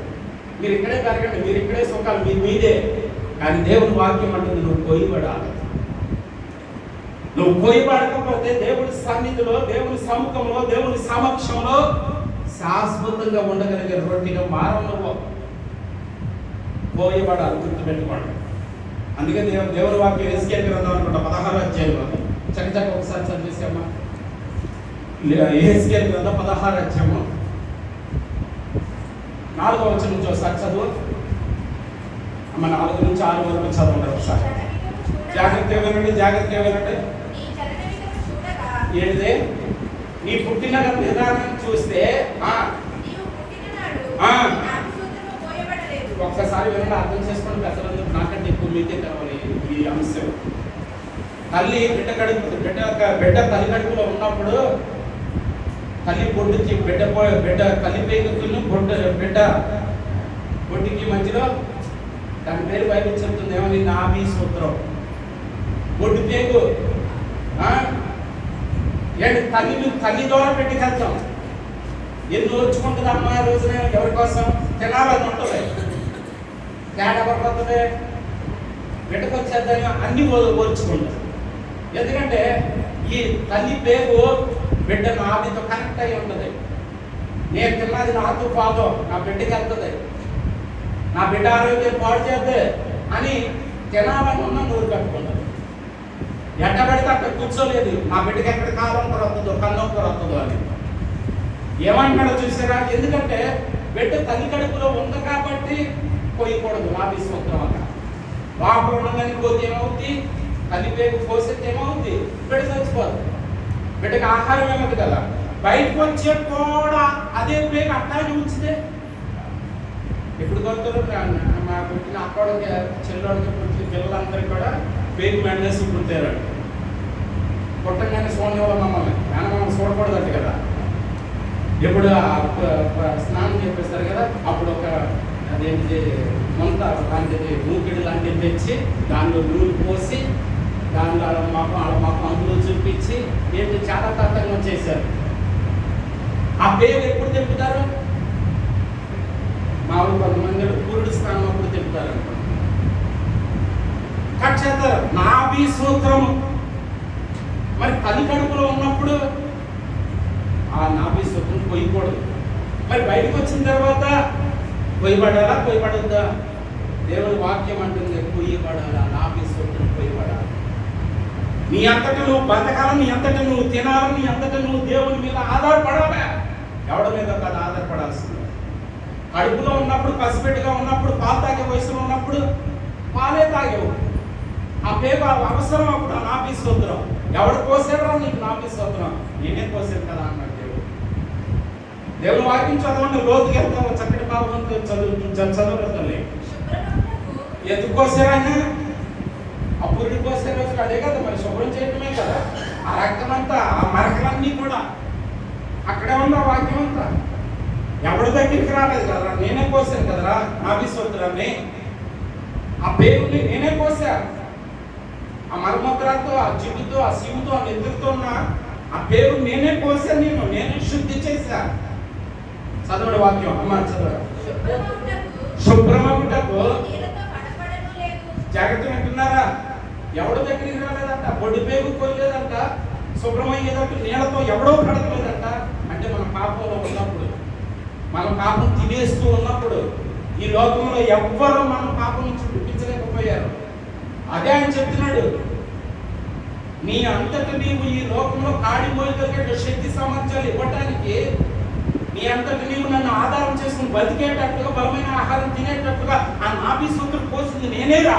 మీరు ఇక్కడే పెరగండి, మీరు ఇక్కడే సుఖాలు మీరు మీదే. కానీ దేవుని వాక్యం అంటుంది నువ్వు కొయ్యబడాలి. నువ్వు కొయ్యబడకపోతే దేవుడి సన్నిధిలో, దేవుని సముఖంలో, దేవుని సమక్షంలో శాశ్వతంగా ఉండగలిగే రొట్టిగా మారవు. కోయబడాలి, గుర్తుపెట్టుకోండి. అందుకే దేవుని వాక్యం ఎస్కేల్ గ్రంథం అనుకుంటా 16వ అధ్యాయంలో చక్కచక్క ఒకసారి చదివేసామా? ఎస్కేల్ గ్రంథం 16వ అధ్యాయము 4వ వచనం నుంచి ఒకసారి చదువు అమ్మ. 4 నుంచి 6 వరకు చదవండి ఒకసారి. జాగ్రత్తగా వినండి, జాగ్రత్తగా వినండి. ఏంటిదే? నీ పుట్టిన విధానం చూస్తే ఒక్కసారి వినండి, అర్థం చేసుకొని పెద్దలందరూ నాకంటే ఎక్కువ మీకే కావాలి ఈ అంశం. తల్లి బిడ్డ తల్లి కడుపులో ఉన్నప్పుడు తల్లి బొడ్డుకి బిడ్డ తల్లి పేగుతున్న బిడ్డ బొడ్డుకి మధ్యలో దాని పేరు బయట చెప్తుంది ఏమని? నాభి సూత్రం. బొడ్డు పేగు తల్లి ద్వారా పెట్టుకెళ్తాం. ఎన్ని ఓర్చుకుంటుంది అమ్మ రోజున? ఎవరి కోసం? తినాలని ఉంటుంది. తేడా ఎవరికి వస్తుంది? బిడ్డకు వచ్చేద్దని అన్ని ఓర్చుకుంటుంది. ఎందుకంటే ఈ తల్లి పేరు బిడ్డ నాదితో కనెక్ట్ అయి ఉంటుంది. నేను తిన్నది నాతో పాదో నా బిడ్డకి వెళ్తుంది, నా బిడ్డ ఆరోగ్యం పాడు చేద్దే అని తినాలని ఉన్న నూరు కట్టుకుంటుంది. ఎట్ట పెడితే అక్కడ కూర్చోలేదు, నా బిడ్డకి ఎక్కడ కాలంకర వస్తుందో కన్నొక్కరు వస్తుందో అని. ఏమంటాడో చూసారా? ఎందుకంటే బిడ్డ తల్లి కడుపులో ఉంది కాబట్టి పోయకూడదు. నాభి సూత్రం అక్కడ లోపల ఉండగానే కోతి ఏమవుద్ది? తల్లి పేగు కోసేది ఏమవుద్ది? బిడ్డ చచ్చిపోదు. బిడ్డకి ఆహారం ఏమవుతుంది కదా, బయటకు వచ్చే కూడా అదే పేగు అట్టాగే ఉంచితే ఎప్పుడు కొడుతారు? మా పుట్టిన అక్కడికి చెల్లెడికి పుట్టిన పిల్లలందరికీ కూడా పేగు మెండేసి పుట్టారు. పుట్టగానే చూడనివ్వాలి మమ్మల్ని, మమ్మల్ని చూడకూడదట కదా. ఎప్పుడు స్నానం చేపిస్తారు కదా, అప్పుడు ఒక అదేంటి మొంత లాంటిది మూకిడి లాంటిది తెచ్చి దానిలో నూనె పోసి దానిలో మాకు అందులో చూపించి ఏంటి చాలా తత్వంగా చేశారు. ఆ పేరు ఎప్పుడు తిప్పుతారు? మామూలు కొంతమంది పురుడు స్నానం అప్పుడు తిప్పుతారు అనుకోండి. కట్ చేస్తారు. నాభి సూత్రము. మరి తల్లి కడుపులో ఉన్నప్పుడు ఆ నాభి సూత్రం పోయకూడదు. మరి బయటకు వచ్చిన తర్వాత పొయ్యబడాలా పొయ్యబడద్దా? దేవుని వాక్యం అంటుంది పొయ్యబడాలా, నాభి సొత్తును పొయ్యబడాలి. నీ అంతటి నువ్వు బతకాలని, నీ అంతటి నువ్వు తినాలని, నీ అంతటి నువ్వు దేవుని మీద ఆధారపడాలా. ఎవడి మీద కాదు ఆధారపడాల్సింది. కడుపులో ఉన్నప్పుడు, పసిపెట్టుగా ఉన్నప్పుడు, పాలు తాగే వయసులో ఉన్నప్పుడు పాలే తాగేవు. ఆ పేరు అవసరం అప్పుడు ఆ నాభి స్తోత్రం. ఎవడు కోసాడో నీకు నాభి స్తోత్రం. నేనే కోసాను కదా అన్నాడు దేవుడు. దేవుని వాక్యం చదవండి, లోతుకి వెళ్తాము. చక్కటి భావంతో చదవగలుగుతాంలే. ఎందుకు కోసారని? ఆ పురుడు కోసే రోజు అదే కదా, మరి శుభ్రం చేయటమే కదా. ఆ రక్తం అంతా, ఆ మరకలన్నీ కూడా అక్కడే ఉన్న వాక్యం అంతా ఎవరి దగ్గరికి రాలేదు కదరా, నేనే కోసాను కదరా నాభి స్తోత్రాన్ని. ఆ పేరుని నేనే కోసా. ఆ మరముద్రతో, ఆ జిడ్డుతో, ఆ శివుతో, ఆ నెత్తుతో ఉన్న ఆ పేరు నేనే కోసాను. నేనే శుద్ధి చేశా. చదవడు వాక్యం. అమ్మ చదవడు. శుభ్రమగుటకు జాగ్రత్త వింటున్నారా? ఎవడో దగ్గరికి రాలేదంట, బొడ్డు పేరు కోయలేదంట, శుభ్రమయ్యేటట్టు నీళ్ళతో ఎవడో కడగలేదంట. అంటే మన పాపంలో ఉన్నప్పుడు, మన పాపం తినేస్తూ ఉన్నప్పుడు, ఈ లోకంలో ఎవ్వరూ మన పాపం నుంచి విడిపించలేకపోయారు. అదే ఆయన చెప్తున్నాడు, నీ అంతటి నీవు ఈ లోకంలో కాడి మోయగలిగే శక్తి సామర్థ్యాలు ఇవ్వటానికి, నీ అంతటి నీవు నన్ను ఆధారం చేసుకుని బతికేటట్టుగా, బలమైన ఆహారం తినేటట్టుగా ఆ నాభి స్తోత్రం కోసింది నేనేరా.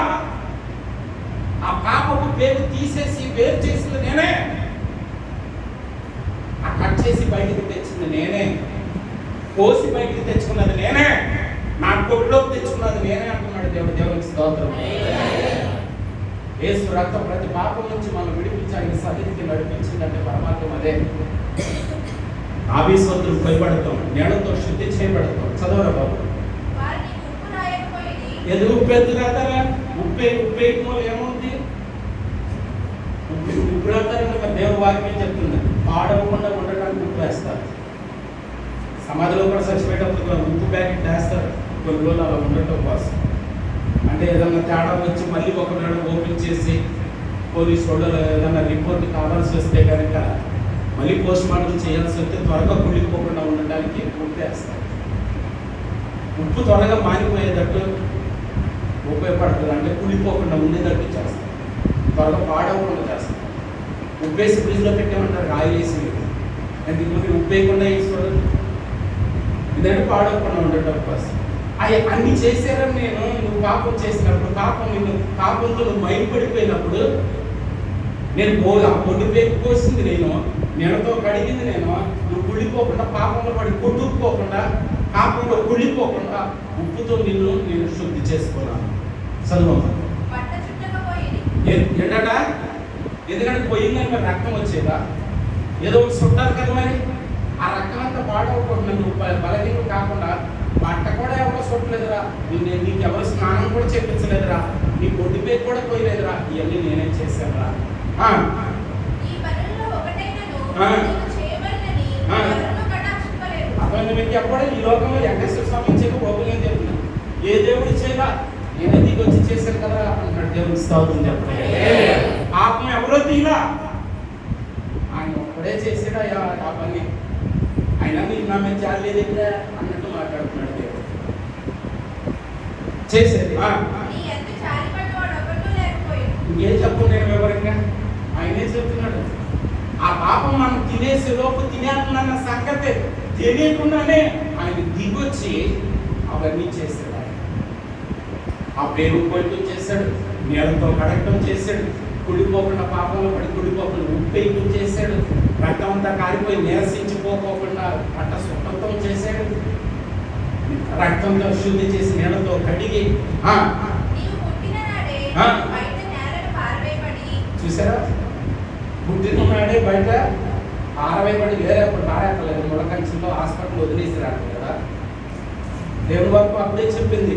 ఆ పాపపు పేరు తీసేసి వేరు చేసింది నేనే. ఆ కట్ చేసి బయటికి తెచ్చింది నేనే. కోసి బయటికి తెచ్చుకున్నది నేనే. నా కొట్టులోకి తెచ్చుకున్నది నేనే అంటున్నాడు దేవుడు. దేవునికి స్తోత్రం. యేసు రక్తం ప్రతి పాపం నుంచి మనం విడిపించి ఆయన సన్నిధికి నడిపించిందంటే పరమాత్మ అదే. నాభి స్తోత్రం భయపడతాం, నీళ్ళతో శుద్ధి చేయబడతాం. చదవరా బాబు. ఎందుకు ఉప్పు ఎత్తు రాతారా? ఉప్పు ఏముంది? ఉప్పు రాతారని దేవుని వాక్యం చెప్తుంది. పాడవకుండా ఉండడానికి ఉప్పు వేస్తారు. సమాధిలో కూడా చచ్చిపోయేటప్పుడు ఉప్పు ప్యాకెట్ వేస్తారు. కొన్ని రోజులు అలా ఉండటం కోసం. అంటే ఏదన్నా తేడా వచ్చి మళ్ళీ ఒకవేళ ఓపెన్ చేసి పోలీసు వాళ్ళు ఏదైనా రిపోర్ట్ కావాల్సి వస్తే కనుక మళ్ళీ పోస్ట్ మార్టం చేయాల్సి వస్తే త్వరగా కుళ్ళిపోకుండా ఉండటానికి ఉప్పు వేస్తారు. ఉప్పు త్వరగా మారిపోయేటట్టు ఉపయోగపడుతుంది. అంటే కుళ్ళిపోకుండా ఉండేటట్టు చేస్తాం, త్వరగా పాడవకుండా చేస్తాం. ఉప్పేసి ఫ్రిడ్జ్లో పెట్టామంటారు, ఆయిల్ వేసి. ఎందుకు ఉప్పు వేయకుండా వేసుకోవడం? ఇదంటే పాడవకుండా ఉండటం కోసం. అవి అన్ని చేశారని నువ్వు పాపం చేసినప్పుడు, పాపంతో నువ్వు మైపడిపోయినప్పుడు, నేను ఆ పొడి పేరు కోసింది నేను, నీళ్ళతో కడిగింది నేను. నువ్వు కుళ్ళిపోకుండా, పాపంలో పడి కొట్టుకుపోకుండా, పాపంలో కుళ్ళిపోకుండా ఉప్పుతో నేను శుద్ధి చేసుకున్నాను. చదువు. ఏంటట? ఎందుకంటే పోయిందని మరి రక్తం వచ్చేదా? ఏదో ఒకటి చుట్టాలి కదా మరి. ఆ రక్తం అంతా పాడవకుండా నువ్వు బలహీనం కాకుండా, బట్ట కూడా ఎవరో చుట్టలేదురా, నీకు ఎవరు స్నానం కూడా చేయించలేదురా, నీ పొడ్డు పేరు కూడా పోయలేదురా, ఇవన్నీ నేనే చేశానురా. అతను మీకు ఎప్పుడో ఈ లోకంలో వెంకటేశ్వర స్వామి చెప్పి గోపులం చెప్తున్నా, ఏ దేవుడు చేయరా, నేనే దిగి వచ్చి చేశాను కదా అంటున్నాడు. దేవుడు స్తోత్రం చెప్పండి. పాపం ఎవరో తీరా, ఆయన ఒక్కడే చేసాడా ఆ పని. అయినా నీకు నా మీద చాలేదు అన్నట్టు మాట్లాడుతున్నాడు దేవుడు. చేసేది ఇంకేం చెప్పు, నేను వివరంగా ఆయనే చెప్తున్నాడు. ఆ పాపం మనం తినేసే లోపు తినేస్తున్న సంగతి తెలియకుండానే ఆయన దిగొచ్చి అవన్నీ చేశాడు. ఆ పేరు కొయ్యటం చేశాడు, నీళ్ళతో కడగటం చేశాడు, కుడిపోకుండా పాపంలో పడి కుడిపోకుండా ఉప్పేయటం చేశాడు, రక్తం అంతా కారిపోయి నీరసించిపోకుండా పట్ట శుభ్రతం చేశాడు, రక్తంతో శుద్ధి చేసి నీళ్ళతో కడిగి. చూసారా? పుట్టిన నాడే బయట ఆరవేయబడి వేరే అప్పుడు పారేక్కలేదు, ముడకంచెల్లో హాస్పిటల్ వదిలేసి రాడు కదా. దేవుని వరకు అప్పుడే చెప్పింది.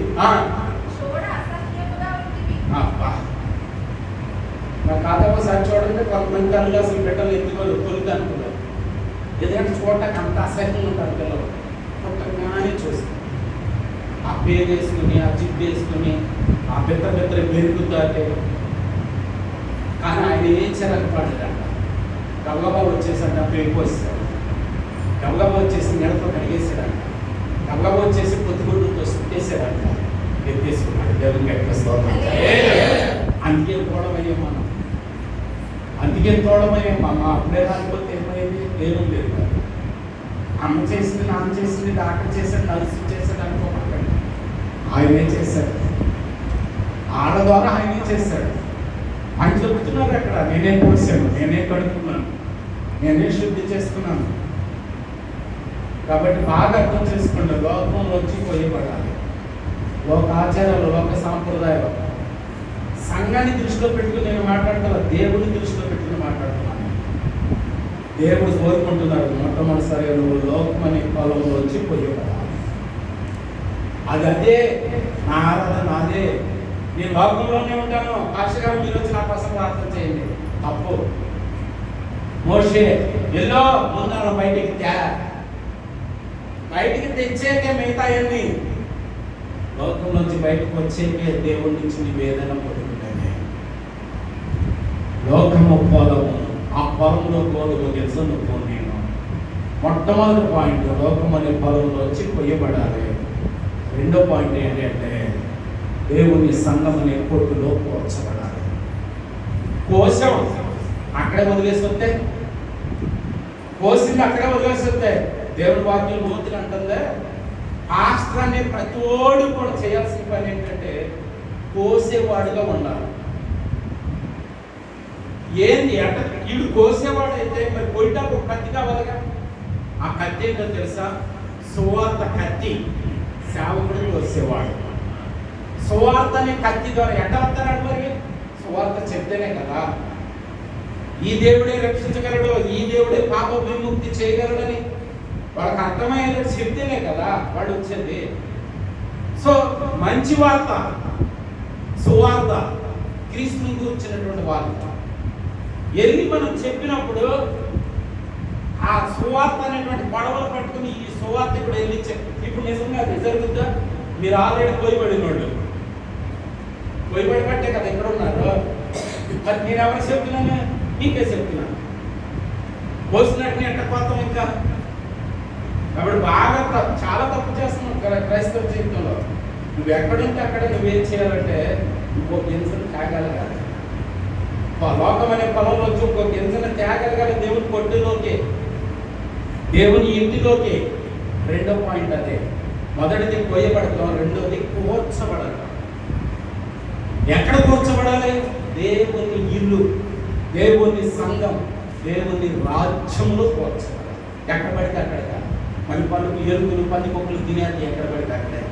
నా ఖాతా ఒకసారి చూడండి, కొంతమంది తల్లి అసలు బిడ్డలు ఎత్తుకోరు, తొలిది అనుకున్నారు. ఎందుకంటే చూడటానికి అంత అసహ్యంగా ఉంటారు పిల్లలు. పుట్టగానే చూస్తారు, ఆ పేరు వేసుకుని, ఆ జిప్ వేసుకుని, ఆ పెద్ద పెరుగుతాటే. కానీ ఆయన ఏం చెరగపడ్డాడంట, గబగబా వచ్చేసాడు, పేరుకు వచ్చేసాడు, గబగబా వచ్చేసి నెలతో కడిగేసాడంట. కళ్ళ వచ్చేసి పొత్తుగుడ్డుతో సుట్టేసాడంట, ఎత్తేసుకున్నాడు. దేవునికి ఎక్కడ స్తోత్రం. అందుకే తోడమయ్యాం మనం, అందుకే తోడమయ్యాం మనం. అప్పుడే రాకపోతే ఏమైంది? ఏమీ లేదు. అమ్మ చేసింది, నాన్న చేసింది, డాక్టర్ చేశాడు, నర్సు చేశాడు అనుకోమాకండి. ఆయనే చేశాడు, ఆడ ద్వారా ఆయనే చేశాడు. ఆయన చెప్తున్నారు అక్కడ, నేనే పోసాను, నేనే కడుక్కున్నాను, నేనే శుద్ధి చేసుకున్నాను. కాబట్టి బాగా అర్థం చేసుకోండి, లోకంలోంచి పోయబడాలి. లోక ఆచారాలు, లోక సాంప్రదాయాలు, సంఘాన్ని దృష్టిలో పెట్టుకుని నేను మాట్లాడుతున్నా, దేవుని దృష్టిలో పెట్టుకుని మాట్లాడుతున్నాను. దేవుడు కోరుకుంటున్నాడు, మొట్టమొదటిసారిగా నువ్వు లోకం అనే పొలంలోంచి పోయబడాలి. అదే నా ఆరాధన, అదే నేను లోకంలోనే ఉంటాను. పాస్టర్ మీరు వచ్చి నా కోసం ప్రార్థన చేయండి, తప్పు. మోషే ఎల్లో ముందర బయటికి తెచ్చేకే మిగతాయన్ని, లోకంలోంచి బయటకు వచ్చేకే దేవుడి నుంచి నివేదన పొందుకుంటానే. లోకము పొలము, ఆ పొలంలో గోధుమ గింజలు నేను. మొట్టమొదటి పాయింట్, లోకం అనే పొలంలోంచి కొయ్యబడాలి. రెండో పాయింట్ ఏంటంటే దేవుని సంఘం అనే కొట్టులో కోర్చబడాలి. కోశం అక్కడే వదిలేసి వస్తే, కోసింది అక్కడే వదిలేసి వస్తే, దేవుని వాక్యం మూర్తిని అంటుందే, పాస్టర్ అనే ప్రతి ఓడు కూడా చేయాల్సిన పని ఏంటంటే కోసేవాడుగా ఉండాలి. ఏంది అంటే వీడు కోసేవాడు అయితే మరి కొయ్యటానికి ఒక కత్తి కావాలిగా. ఆ కత్తి ఏంటో తెలుసా? సువార్త కత్తి. సేవకుడు కోసేవాడు. సువార్త అనే కత్తి ద్వారా ఎట్లా వస్తాడు? మరి సువార్త చెప్తేనే కదా ఈ దేవుడే రక్షించగలడు, ఈ దేవుడే పాప విముక్తి చేయగలడని వాళ్ళకి అర్థమయ్యేది చెప్తేనే కదా వాడు వచ్చేది. సో మంచి వార్త, సువార్త, క్రీస్తుని గురించినటువంటి వార్త వెళ్ళి మనం చెప్పినప్పుడు ఆ సువార్త అనేటువంటి పడవలు పట్టుకుని ఈ సువార్త ఇప్పుడు వెళ్ళి ఇప్పుడు నిజంగా అది జరుగుద్దా? మీరు ఆల్రెడీ పోయిబడిన వాళ్ళు, పోయిబడి పట్టే కదా ఎక్కడ ఉన్నారు. మరి నేను ఎవరికి చెప్తున్నాను? నీకే చెప్తున్నాను. పోసినట్టు ఎట్ట పోతాం ఇంకా. కాబట్టి బాగా చాలా తప్పు చేస్తున్నాం క్రైస్తవ జీవితంలో. నువ్వు ఎక్కడుంటే అక్కడ నువ్వేం చేయాలంటే ఇంకో గింజను త్యాగలగాలి. లోకం అనే పొలంలో వచ్చి ఇంకో గింజను త్యాగలగాలి దేవుని కొట్టులోకి, దేవుని ఇంటిలోకి. రెండో పాయింట్ అదే. మొదటిది కోయబడతాం, రెండోది కూర్చబడతాం. ఎక్కడ కూర్చబడాలి? దేవుని ఇల్లు, దేవుని సంఘం, దేవుని రాజ్యంలో కూర్చబడాలి. ఎక్కడ పడితే అక్కడ మళ్ళీ పలుకు ఎరువులు పందికొక్కులు తినేది ఎక్కడ పడితే అక్కడే.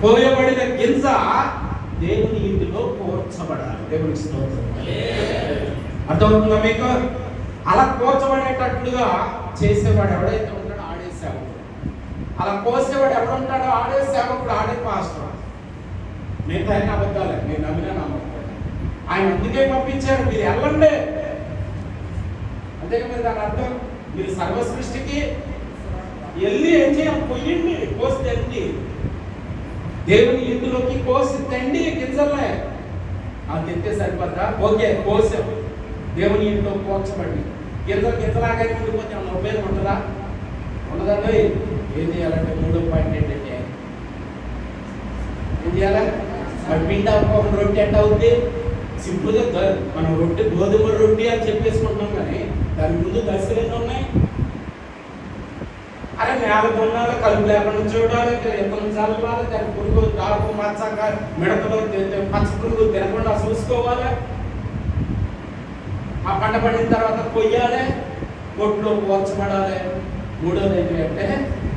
కోయబడిన గింజ దేవుని ఇంటిలో కూర్చబడాలి. దేవునికి స్తోత్రం. అర్థమవుతుందా మీకు? అలా కూర్చబడేటట్లుగా చేసేవాడు ఎవడైతే ఉంటాడో ఆడే సేవకుడు. అలా కోసేవాడు ఎవడుంటాడో ఆడే సేవకుడు, ఆడే పాస్టర్. మిగతా ఆయన అబద్ధాలే, నేను నమ్మినా నమ్మకం. ఆయన అందుకే పంపించారు, మీరు వెళ్ళండి. అంతేగా మరి దాని అర్థం, మీరు సర్వ సృష్టికి వెళ్ళి ఏం చేయాలి? పొయ్యండి, కోసి తండి. దేవుని ఇంటిలోకి కోసి తండి గింజలే. అది తింటే సరిపోద్దా? ఓకే, కోసాం, దేవుని ఇంట్లో కోర్చబడి గింజలాగా ఉండిపోతే ఏమన్నా ఉపయోగం ఉంటుందా? ఉండదండి. ఏం చేయాలంటే మూడో పాయింట్ ఏంటంటే ఏం చేయాలి? మరి పిండి అవ్వకుండా రొట్టె ఎట్ట అవుద్ది? సింపుల్గా మనం రొట్టె గోధుమ రొట్టె అని చెప్పేసుకుంటున్నాం, కానీ దాని ముందు దశలు ఎన్ని ఉన్నాయి? అరే నేల కొన్నాళ్ళు కలుపు లేకుండా చూడాలి, ఎత్తనం చల్లాలి, దాని పురుగు దాపు మచ్చగా మిడతలో పచ్చ పురుగు తినకుండా చూసుకోవాలి. ఆ పంట పండిన తర్వాత కొయ్యాలి, కొట్లో పోర్చబడాలి. మూడోది ఏంటంటే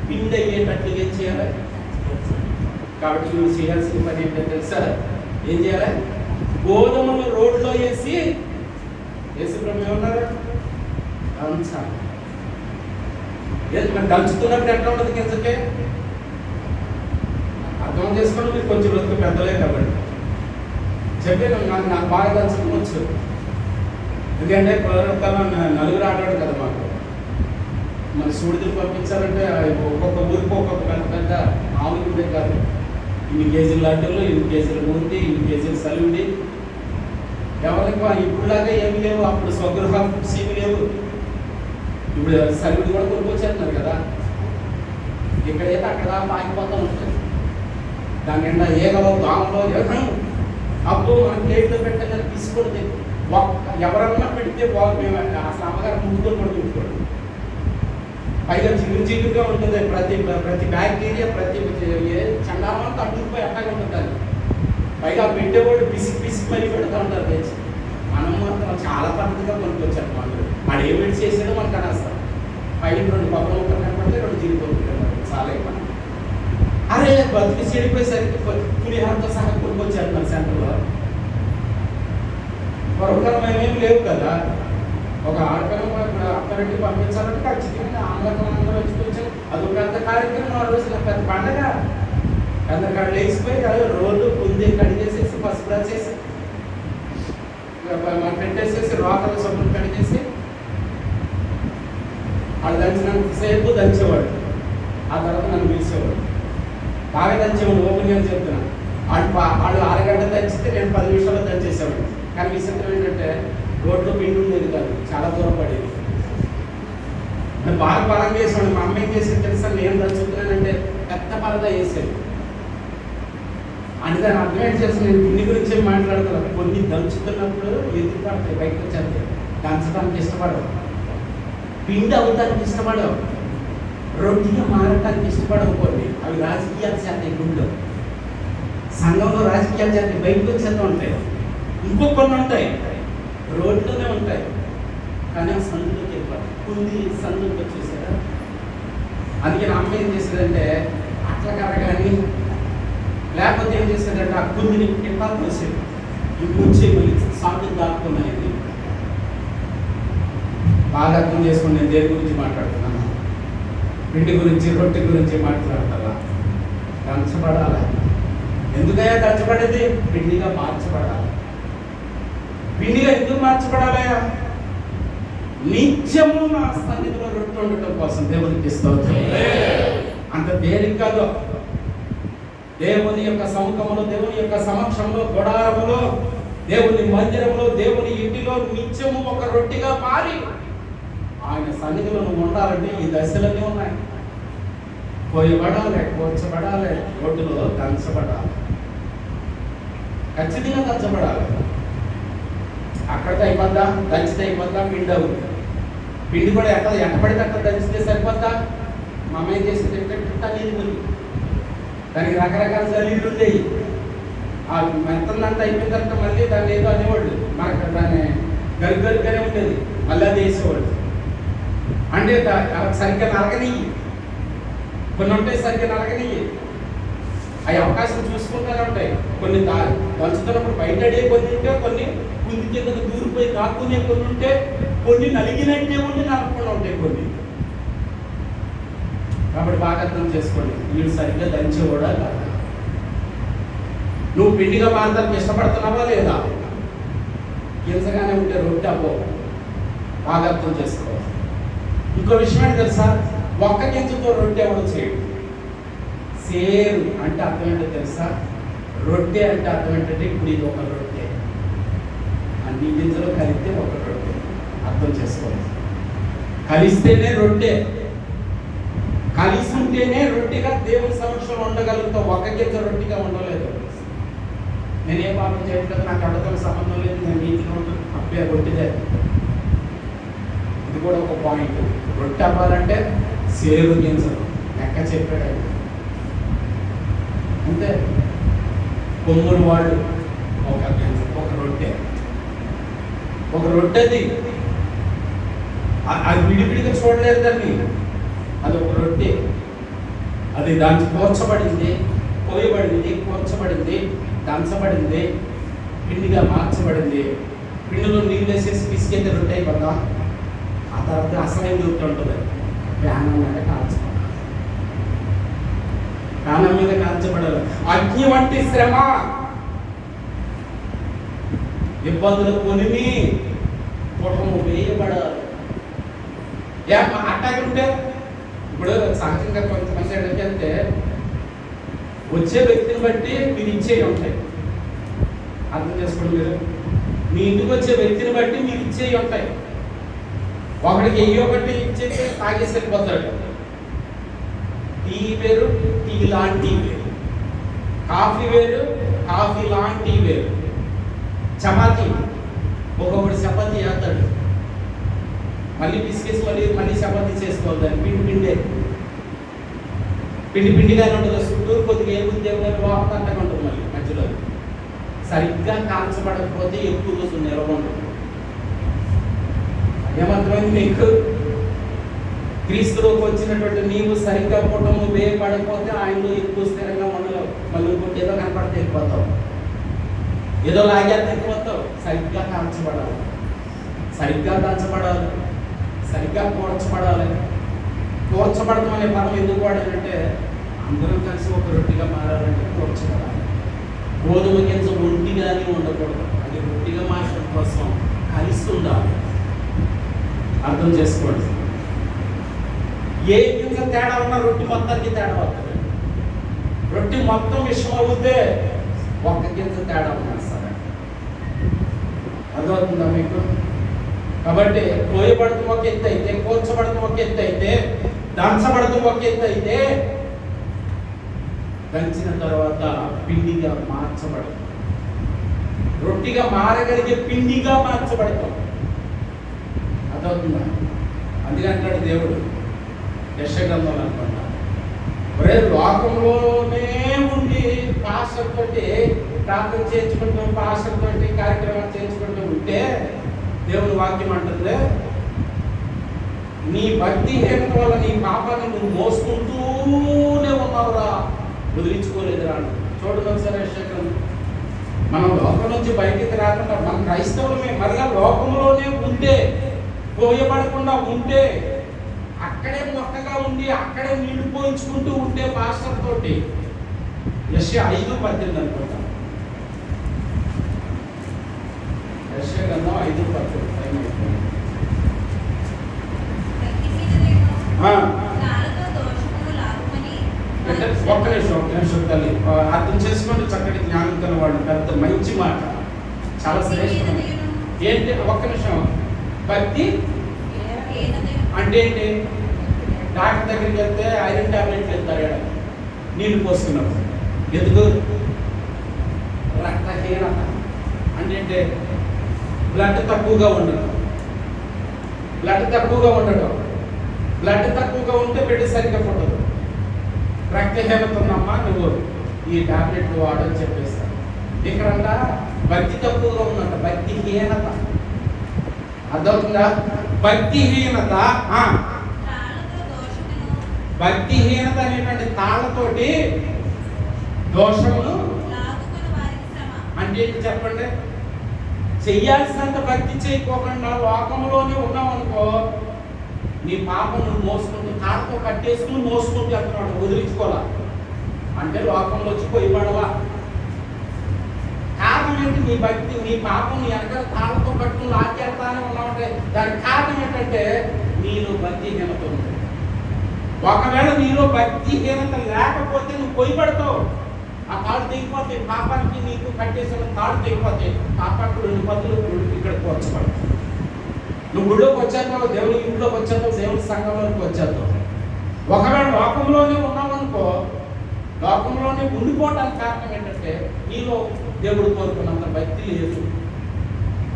పిండి అయ్యేటట్లు ఏం చేయాలి? కాబట్టి నువ్వు చేయాల్సిన పని ఏంటో తెలుసా? ఏం చేయాలి? గోధుమలు రోడ్లో వేసి బ్రహ్మ ఏమన్నారు? దంచాలి. మరి దంచుతున్నప్పుడు ఎట్లా ఉండదు గింజకే? అర్థం చేసుకోండి. మీరు కొంచెం రోజులు పెద్దలే కాబట్టి చెప్పాను, నాకు బాగా దంచడం వచ్చు. ఎందుకంటే నలుగురు ఆడాడు కదా మాకు. మరి సూడిదులు పంపించాలంటే ఒక్కొక్క ఊరికి ఒక్కొక్క పెద్ద పెద్ద ఆవులు ఉండే కాదు. ఇన్ని కేజీల లడ్డూలు, ఇన్ని కేజీల మూర్తి, ఇన్ని కేజీల సలివిడి. ఎవరికి ఇప్పుడులాగా ఏమి లేవు. అప్పుడు స్వగృహం సీమి లేవు. ఇప్పుడు సలివిడి కూడా కొనుక్కొచ్చేస్తున్నారు కదా. ఇక్కడైతే అక్కడ దాకా ఆగిపోతూ ఉంటుంది. దాని నిండా ఏగలో దోమలో అప్పుడు మనం ప్లేట్లో పెట్టగానే తీసుకోండి. ఎవరన్నా పెడితే మేము అసలు అమ్మగారు ముందుతో కూడా పెట్టుకోండి. పైగా జిగురుగా ఉంటుంది. ప్రతి బ్యాక్టీరియా ప్రతి చండాలంతా అడ్డుకుపోయి అట్టగా ఉంటుంది. అది పైగా పెట్టేవాడు పిసికి మరి పెడతా ఉంటారు తెచ్చి. మనం మాత్రం చాలా పద్ధతిగా కొనుక్కొచ్చారు. మనం ఏం పెట్టి చేసేదో మనకు అనేస్తాం. పైన 2 పక్కన ముక్కలు కనపడితే 2 జీడిపోతుంది. చాలా ఎక్కువ. అరే బతికి చెడిపోయేసరికి పులిహారతో సహా కొనుక్కొచ్చారు మన సెంటర్లో. పొరకరమేమేమి లేవు కదా. ఒక ఆడపిల్ల అక్కడికి పంపించాలంటే ఖచ్చితంగా ఆంధ్రకలందరూ వచ్చి అది ఒక పెద్ద కార్యక్రమం. ఆ రోజున పెద్ద పండగ. పెద్ద కళ్ళు వేసిపోయి రోడ్లు కుంది కడిగేసేసి పసుపు రాసేసి పెట్టేసేసి రోకల సబ్బులు కడిగేసి వాళ్ళు దంచినంత సేపు దంచేవాడు. ఆ తర్వాత నన్ను పిలిచేవాడు. బాగా దంచేవాడు. ఓపెన్గా చెప్తున్నా. వాళ్ళు అరగంట దంచితే నేను 10 నిమిషాల్లో దంచేసేవాడు. కానీ విచిత్రం ఏంటంటే రోడ్లో పిండి ఉండేది కాదు, చాలా దూరం పడేది. నేను బాగా బలంగా వేసాడు. మా అమ్మ ఏం చేసేది తెలుసా? నేను దంచుతున్నానంటే పెద్ద పరదా వేసేది. అంటే దాని అర్థం ఏంటి చేసి నేను పిండి గురించి మాట్లాడుతున్నాను. కొన్ని దంచుతున్నప్పుడు ఎదురు పడతాయి, బయటకు వచ్చేస్తాయి. దంచడానికి ఇష్టపడవు, పిండి అవటానికి ఇష్టపడవు, రొట్టిగా మారటానికి ఇష్టపడవు. కొన్ని అవి రాజకీయాలు చేస్తాయి. గుండెలో సంఘంలో రాజకీయాలు చేస్తాయి, బయటకు వచ్చేస్తూ ఉంటాయి. ఇంకో కొన్ని ఉంటాయి రోడ్లోనే ఉంటాయి, కానీ ఆ సందులోకి వెళ్ళిపోతాయి. కుంది సందులోకి వచ్చేసారా. అందుకే నా అమ్మ ఏం చేసేదంటే అట్ల కర్ర కానీ లేకపోతే ఏం చేసేదంటే ఆ కుందిని కింటాలు పోసేది. ఇంకొచ్చే మళ్ళీ సాగులు దాక్కున్నాయి. బాగా అర్థం చేసుకుని నేను దేని గురించి మాట్లాడుతున్నాను? పిండి గురించి, రొట్టె గురించి మాట్లాడతారా? దంచబడాలి. ఎందుకయ్యా దంచబడేది? పిండిగా మార్చబడాలి. పిండిగా ఎందుకు మార్చబడాలయా? నిత్యము నా సన్నిధిలో రొట్టె ఉండటం కోసం. దేవునికి స్తోత్రం. అంత తేలిక కాదు. దేవుని యొక్క సముఖంలో, దేవుని యొక్క సమక్షంలో, గుడారములో, దేవుని మందిరంలో, దేవుని ఇంటిలో నిత్యము ఒక రొట్టెగా మారి ఆయన సన్నిధిలో నువ్వు ఉండాలంటే ఈ దశలన్నీ ఉన్నాయి. కోయబడాలి, కోర్చబడాలి, రోడ్డులో దంచబడాలి, ఖచ్చితంగా దంచబడాలి. అక్కడితో అయిపోద్దా? దంచితే అయిపోద్దా? పిండి అవుతుంది. పిండి కూడా ఎక్కబడితే అక్కడ దంచితే సరిపోద్దా? మా అమ్మ ఏం చేసి నీళ్ళు దానికి రకరకాల నీళ్ళు ఉండేవి. ఆ మెత్తలంతా అయిపోయిన తర్వాత మళ్ళీ దాన్ని ఏదో అనేవాళ్ళు. మనకు దాన్ని గరిగానే ఉండేది. మళ్ళీ అది వేసేవాళ్ళు. అంటే సరిగ్గా నలగనియ్యి. కొన్ని ఉంటాయి సరిగ్గా నలగనియ్యి. అవి అవకాశం చూసుకుంటూనే ఉంటాయి. కొన్ని దంచుతున్నప్పుడు బయట అడిగే కొన్ని ఉంటే, కొన్ని కుంది కింద దూరిపోయి కాక్కునే కొన్ని ఉంటే, కొన్ని నలిగినట్టే ఉండి నలగకుండా ఉంటాయి కొన్ని. కాబట్టి బాగా అర్థం చేసుకోండి. వీడు సరిగ్గా దంచేవాడా కాదా? నువ్వు పిండిగా మారడానికి ఇష్టపడుతున్నావా లేదా? గింజగానే ఉంటే రొట్టె అవ్వో. బాగా అర్థం చేసుకోవాలి. ఇంకో విషయం ఏంటి తెలుసా? ఒక్క గింజతో రొట్టె ఎవరు చేయడు. సేరు అంటే అర్థం ఏంటో తెలుసా? రొట్టె అంటే అర్థం ఏంటంటే ఇప్పుడు ఇది ఒక రొట్టె, అన్ని గింజలు కలిపితే ఒక రొట్టె. అర్థం చేసుకోవాలి. కలిస్తేనే రొట్టె, కలిసి ఉంటేనే రొట్టెగా దేవుని సమక్షంలో ఉండగలుగుతాం. ఒక గింజ రొట్టెగా ఉండలేదు. నేనే పాపం చేయట్లేదు, నాకు అడ్డతో సంబంధం లేదు, నేను నీతిగా ఉంటుంది, అబ్బే రొట్టెదే. ఇది కూడా ఒక పాయింట్. రొట్టె అవ్వాలంటే సేరు గింజలు లెక్క చెప్పాడు. అంతే. కొమ్ముడు వాళ్ళు ఒక గింజ, ఒక రొట్టె, ఒక రొట్టెది. అది విడివిడిగా చూడలేదు దాన్ని. అది ఒక రొట్టె. అది దానికి కోర్చబడింది, కోయబడింది, కోర్చబడింది, దంచబడింది, పిండిగా మార్చబడింది. పిండిలో నీళ్ళు వేసేసి పిసికైతే రొట్టె అయిపోతా. ఆ తర్వాత అసలైన రొట్టె ఉంటుంది. ప్రాణం మీద కాల్చబడాలి. ప్రాణం మీద కాల్చబడాలి. అగ్ని వంటి శ్రమ, ఇబ్బందులు కొనిమి, కుటుంబం వేయబడాలి. అట్టాగే ఉంటే ఇప్పుడు సహజంగా కొంతమంది ఏంటంటే వచ్చే వ్యక్తిని బట్టి మీరు ఇచ్చేవి ఉంటాయి. అర్థం చేసుకోండి. మీరు మీ ఇంటికి వచ్చే వ్యక్తిని బట్టి మీరు ఇచ్చేవి ఉంటాయి. ఒకటికి ఒకటి ఇచ్చేస్తే తాగేసి వెళ్ళిపోతాడు. టీ వేరు, టీ లాంటి వేరు. కాఫీ వేరు, కాఫీ లాంటి వేరు. చపాతీ, ఒక్కొక్కటి చపాతీ చేస్తాడు, మళ్ళీ బిస్కెట్స్ మళ్ళీ చపాతీ చేసుకోవాలి. దాన్ని పిండిగానే ఉంటుంది. చుట్టూరు కొద్దిగా ఏముంది లోపంతగా ఉంటుంది. మళ్ళీ మధ్యలో సరిగ్గా కాల్చబడకపోతే ఎక్కువ రోజులు నిల్వ ఉంటుంది. ఏమంతమైంది మీకు? క్రీస్తులోకి వచ్చినటువంటి నీవు సరిగ్గా పుట్టము వేయబడకపోతే ఆయనలో ఎక్కువ స్థిరంగా ఉండలేవు. మళ్ళీ ఇంకోటి ఏదో కనపడితే ఎక్కిపోతావు, ఏదో లాగేస్తే ఎక్కిపోతావు. సరిగ్గా కాల్చబడాలి, సరిగ్గా దంచబడాలి, సరిగ్గా కూర్చబడాలి. కూర్చబడటం అనే పదం ఎందుకు వాడాలంటే అందరం కలిసి ఒక రొట్టిగా మారాలంటే కూర్చబడాలి. గోధుమ గింజ ఒంటిగానే ఉండకూడదు, అది రొట్టిగా మార్చడం కోసం కలిసి ఉండాలి. అర్థం చేసుకోండి. ఏ గింజ తేడా ఉన్నా రొట్టి మొత్తానికి తేడా అవుతుంది. రొట్టి మొత్తం విషయం అవుతే ఒక్క గింజ తేడా ఉన్నారు సరే. అర్థమవుతుందా మీకు? కాబట్టి కోయబడతం ఒక ఎత్తు అయితే, కూర్చబడతం ఒక ఎత్తు అయితే, దంచబడతం ఒక ఎత్తు అయితే, దంచిన తర్వాత పిండిగా మార్చబడతాం. రొట్టిగా మారగలిగే పిండిగా మార్చబడతాం. అర్థమవుతుందా? అందుకే అంటాడు దేవుడు యెషయా అనుకుంటా, ఒరే లోకంలోనే ఉండి పాస్టర్ తోటి ప్రార్థన చేయించుకుంటూ, పాస్టర్ తోటి కార్యక్రమాలు చేయించుకుంటూ ఉంటే దేవుని వాక్యం అంటుంది, నీ భక్తిహీనత వల్ల నీ పాపాన్ని నువ్వు మోసుకుంటూనే ఉన్నావురా, వదిలించుకోలేదురా. చూడండి ఒకసారి యెషయా. మనం లోకం నుంచి బయటికి రాకుండా మన క్రైస్తవులమే మరిగా లోకంలోనే ఉంటే, పోయబడకుండా ఉంటే, అక్కడే మొక్కగా ఉండి అక్కడే నీళ్లు పోయించుకుంటూ ఉంటే పాస్టర్ తోటి. యెషయా 5:18 అనుకుంటా. యెషయా గ్రంథం 5:18. ఒక్క నిమిషం తల్లి, అర్థం చేసుకోండి. చక్కటి జ్ఞానం గల వాళ్ళు, పెద్ద మంచి మాట, చాలా శ్రేష్టం. ఏంటి? ఒక్క నిమిషం. భక్తి అంటే ఏంటి? డాక్టర్ దగ్గరికి వెళ్తే ఐరన్ టాబ్లెట్లు వెళ్తారు, నీళ్లు పోసుకున్నప్పుడు. ఎందుకు? రక్తహీనత అంటే బ్లడ్ తక్కువగా ఉండడం. బ్లడ్ తక్కువగా ఉంటే బిడ్డ సరిగ్గా పుట్టదు. రక్తహీనత ఉన్నమ్మా, నువ్వు ఈ టాబ్లెట్లు వాడని చెప్పేస్తాను. ఇక్కడంట భక్తి తక్కువగా ఉందంట, భక్తిహీనత. అర్థవుతుందా? భక్తిహీనత అనేటువంటి తాళ్లతోటి దోషమును అంటే ఏంటి చెప్పండి? చెయ్యాల్సినంత భక్తి చేయకోకుండా లోకంలోనే ఉన్నామనుకో, నీ పాపం నువ్వు మోసుకుంటూ తాళ్ళతో కట్టేసుకుని మోసుకుంటూ వెళ్తున్నాడు, వదిలించుకోవాలా అంటే లోకంలో వచ్చి పోయిపడవా. కారణం ఏంటి? నీ భక్తి, నీ పాపం నీ వెనకాల తాళ్ళతో కట్టుకుని లాక్కెళ్తానే ఉన్నామంటే దానికి కారణం ఏంటంటే నీలో భక్తిహీనత ఉంది. ఒకవేళ నీలో భక్తిహీనత లేకపోతే నువ్వు పోయిపడతావు, ఆ తాడు తెగిపోతే, పాపానికి నీకు కట్టేసిన తాడు తెగిపోతే పాపానికి 2 పదులు ఇక్కడ కూర్చబడతావు. నువ్వు గుడిలోకి వచ్చేస్తావు, దేవుని ఇంట్లోకి వచ్చేస్తావు, దేవుని సంఘంలోకి వచ్చేస్తావు. ఒకవేళ లోకంలోనే ఉన్నామనుకో, లోకంలోనే ఉండిపోవడానికి కారణం ఏంటంటే నీలో దేవుడు కోరుకున్నంత భక్తి లేదు.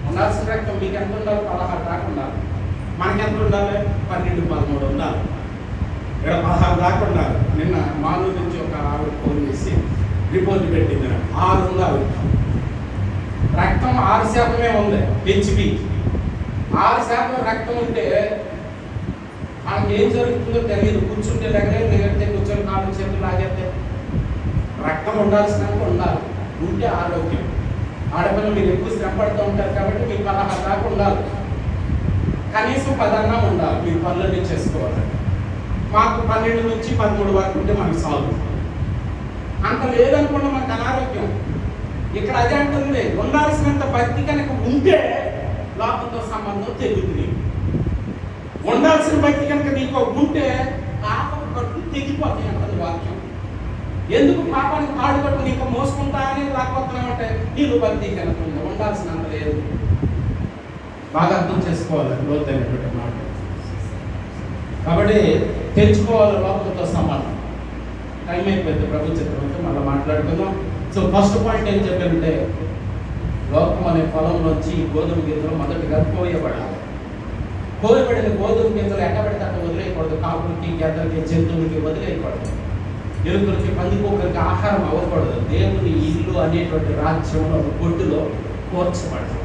ఉండాల్సిన రక్తం మీకు ఎంత ఉండాలి? 16 దాకా ఉండాలి. మనకి ఎంత ఉండాలి? 12-13 ఉండాలి. ఇక్కడ 16 దాకా ఉండాలి. నిన్న మాలూరు నుంచి ఒక ఆవిడ ఫోన్ చేసి రిపోర్ట్ పెట్టింది, 6 ఉండాలి. రక్తం 6% ఉంది. హెచ్బి 6% రక్తం ఉంటే మనకి ఏం జరుగుతుందో తెలియదు. కూర్చుంటే దగ్గరే, లేకపోతే కూర్చొని కాళ్ళు చేతులు లాగేస్తే. రక్తం ఉండాల్సినంత ఉండాలి, ఉంటే ఆరోగ్యం. ఆడపిల్లలు మీరు ఎక్కువ శ్రమ పడుతూ ఉంటారు కాబట్టి మీకు 16 దాకా ఉండాలి. కనీసం 10 ఉండాలి, మీరు పనులన్నీ చేసుకోవాలి. మాకు 12 నుంచి 13 వరకు ఉంటే మనకు సాల్వ్. అంత లేదనుకోండి మనకు అనారోగ్యం. ఇక్కడ అదే అంటుంది, ఉండాల్సినంత భక్తి కనుక ఉంటే లోకంతో సంబంధం తెగుతుంది. ఉండాల్సిన భక్తి కనుక నీకు ఉంటే పాపం కట్టు తెగిపోతాయి అంటుంది వాక్యం. ఎందుకు పాపానికి తాడు కట్టు నీకు మోసుకుంటా అని రాకపోతున్నామంటే నీళ్ళు భక్తి కనుక ఉండాల్సినంత లేదు. బాగా అర్థం చేసుకోవాలి లోతైనటువంటి మాట. కాబట్టి తెచ్చుకోవాలి లోకంతో సంబంధం. టైం అయిపోయింది. ప్రభు చిత్రంతో మళ్ళీ మాట్లాడుకుందాం. సో ఫస్ట్ పాయింట్ ఏం చెప్పారంటే, లోకం అనే పొలంలోంచి గోధుమ గింజలు మొదటిగా కోయబడాలి. కోయబడిన గోధుమ గింజలు ఎక్కడ పెడితే అక్కడ వదిలేయకూడదు. కాకులకి, గద్దలకి, జంతువులకి వదిలేయకూడదు. ఎలుకలకి, పందికొక్కలకి ఆహారం అవ్వకూడదు. దేవుని ఇల్లు అనేటువంటి రాజ్యంలో కొట్టులో కోర్చబడాలి.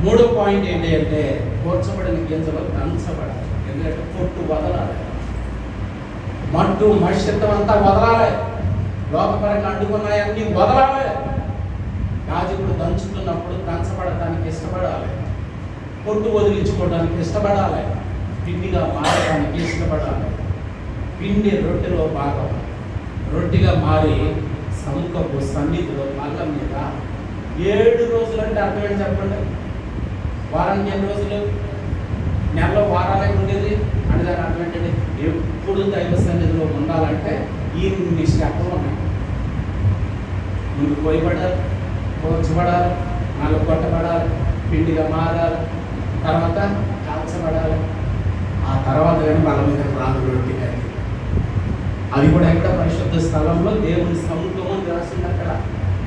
మూడో పాయింట్ ఏంటి అంటే, కోర్చబడిన గింజలు దంచబడాలి. ఎందుకంటే పొట్టు వదలాలి, మట్టు మనిషిత్వం అంతా వదలాలి, లోకపరంగా అడ్డుకున్నాయన్నీ వదలాలి. యాజకుడు దంచుతున్నప్పుడు దంచబడటానికి ఇష్టపడాలి, పొట్టు వదిలించుకోవడానికి ఇష్టపడాలి, పిండిగా మారడానికి ఇష్టపడాలి. పిండి రొట్టెలో భాగం, రొట్టెగా మారి సముఖపు సన్నిధిలో మల్ల మీద 7 రోజులు అంటే అర్థం ఏంటి చెప్పండి? వారానికి ఎన్ని రోజులు? నెలలో వారాలే ఉండేది అంటే దాని అర్థం ఏంటంటే, ఎప్పుడు దైవ సన్నిధిలో ఉండాలంటే ఇన్ని స్టెప్లు ఉన్నాయి. ముందు కోయబడాలి, కోర్చబడాలి, మళ్ళీ కొట్టబడాలి, పిండిగా మారాలి, తర్వాత కాల్చబడాలి, ఆ తర్వాత కానీ మళ్ళీ మీద రాదు రొట్టె. అది కూడా ఎక్కడ? పరిశుద్ధ స్థలంలో దేవుని సముఖం అని రాసింది. అక్కడ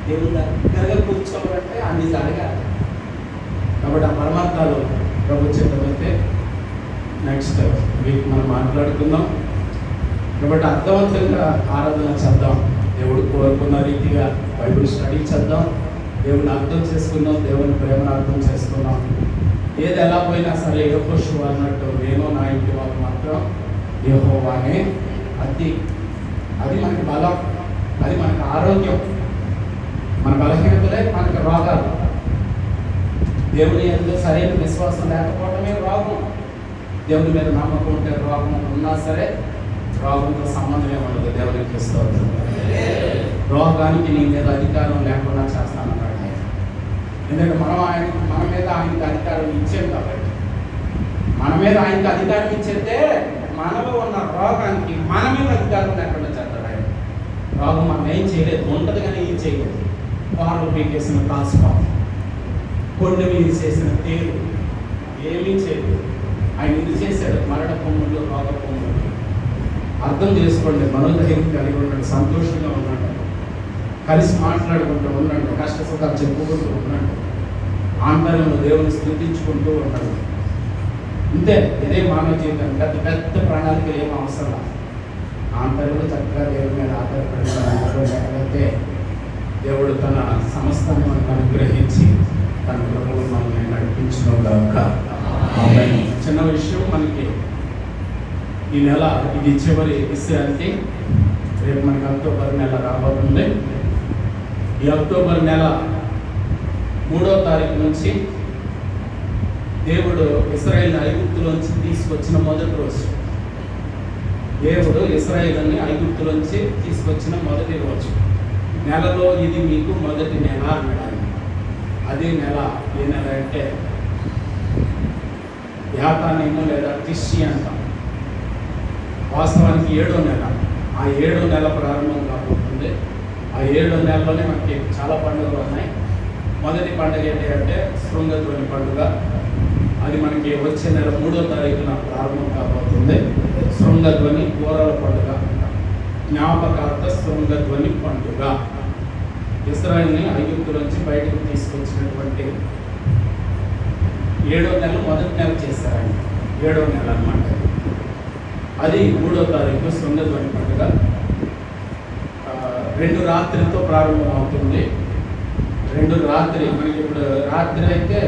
దేవుని దగ్గరగా కూర్చోవాలంటే అన్ని జరగాలి. కాబట్టి ఆ పరమార్థాలు ప్రభు చిత్తమైతే నెక్స్ట్ వీక్ మనం మాట్లాడుకుందాం. కాబట్టి అర్థవంతంగా ఆరాధన చేద్దాం, దేవుడు కోరుకున్న రీతిగా బైబిల్ స్టడీ చేద్దాం, దేవుని అర్థం చేసుకుందాం, దేవుని ప్రేమను అర్థం చేసుకుందాం. ఏది ఎలా పోయినా సరే యెహోషువ అన్నట్టు నేను నా ఇంటి వాళ్ళు మాత్రం యెహోవానే. అది మనకి బలం, అది మనకి ఆరోగ్యం. మన బలహీనతలే మనకి రోగాలు. దేవుని ఎందుకు సరైన విశ్వాసం లేకపోవడమే రోగం. దేవుని మీద నమ్మకం ఉంటే రోగం ఉన్నా సరే రోగంతో సంబంధమే ఉండదు. దేవునికి స్తోత్రం. రోగానికి నీ మీద అధికారం లేకుండా చేస్తానన్నాడు. ఎందుకంటే మన మీద ఆయనకి అధికారం ఇచ్చాం కాబట్టి. మన మీద ఆయనకి అధికారం ఇచ్చేస్తే మనలో ఉన్న రోగానికి మన మీద అధికారం లేకుండా చేస్తాడు ఆయన. రోగం మనం ఏం చేయలేదు, ఉంటుంది కానీ ఏం చేయలేదు. పాలు పీకేసిన ట్రాన్స్ఫార్మ్, కొండ మీద చేసిన తేలు ఏమీ చేయలేదు. ఆయన ఇది చేశాడు. మరణ పొమ్ములు, రోగ పొమ్ములు. అర్థం చేసుకోండి, మనోధైర్యం కలిగి ఉండండి, సంతోషంగా ఉండండి, కలిసి మాట్లాడుకుంటూ ఉండండి, కష్ట సుఖాలు చెప్పుకుంటూ ఉండండి, ఆంతర్యంలో దేవుని స్తుతించుకుంటూ ఉండండి. ఇంతే, ఇదే మానవ జీవితం. పెద్ద పెద్ద ప్రణాళికలు ఏం అవసరం లేదు. ఆంతర్యంలో చక్కగా దేవుని మీద ఆధారపడితే దేవుడు తన సమస్తాన్ని మనకు అనుగ్రహించి తన ప్రభువు మనల్ని నడిపించుకోగాక. చిన్న విషయం, మనకి ఈ నెల ఇది చివరి విషయానికి రేపు మనకి అక్టోబర్ నెల రాబోతుంది. ఈ అక్టోబర్ నెల 3వ తారీఖు నుంచి దేవుడు ఇశ్రాయేలుని ఐగుప్తులోంచి తీసుకొచ్చిన మొదటి రోజు. దేవుడు ఇశ్రాయేలుని ఐగుప్తులోంచి తీసుకొచ్చిన మొదటి రోజు. నెలలో ఇది మీకు మొదటి నెల అన్నాడు. అదే నెల ఏ నెల అంటే యాతానీము లేదా తిష్టి అంటాం. వాస్తవానికి 7వ నెల. ఆ 7వ నెల ప్రారంభం కాబోతుంది. ఆ 7వ నెలలోనే మనకి చాలా పండుగలు ఉన్నాయి. మొదటి పండుగ ఏంటి అంటే శృంగధ్వని పండుగ. అది మనకి వచ్చే నెల 3వ తారీఖున ప్రారంభం కాబోతుంది. శృంగధ్వని కూరల పండుగ, జ్ఞాపకార్థ శృంగధ్వని పండుగ. ఇశ్రాయేలుని ఐగుప్తు నుంచి బయటకు తీసుకొచ్చినటువంటి 7వ నెల మొదటి నెల చేశారు ఆయన. 7వ నెల అన్నమాట. అది 3వ తారీఖు శృంగధ్వని పండుగ. 2 రాత్రితో ప్రారంభం అవుతుంది. 2 రాత్రి మనకి ఇప్పుడు రాత్రి అయితే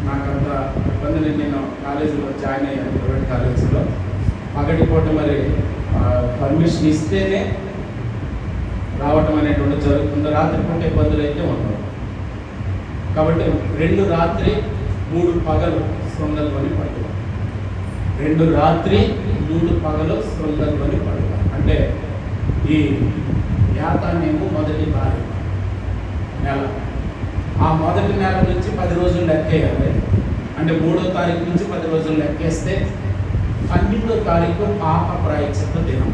నాకంత ఇబ్బంది లేదు. నేను కాలేజీలో జాయిన్ అయ్యాను, ప్రైవేట్ కాలేజీలో. పగటి పూట మరి పర్మిషన్ ఇస్తేనే రావటం అనేటువంటి జరుగుతుంది. రాత్రి పూట ఇబ్బందులు అయితే ఉండవు. కాబట్టి 2 రాత్రి 3 పగలు శృంగధ్వని పండుగ. 2 రాత్రి 3 పగలు శృంగధ్వని పండుగ. అంటే ఈ యాతానీము మొదటి తారీఖు నెల. ఆ మొదటి నెల నుంచి 10 రోజులు లెక్కేయాలి. అంటే 3వ తారీఖు నుంచి 10 రోజులు లెక్కేస్తే 12వ తారీఖు పాప ప్రాయశ్చిత్త దినం.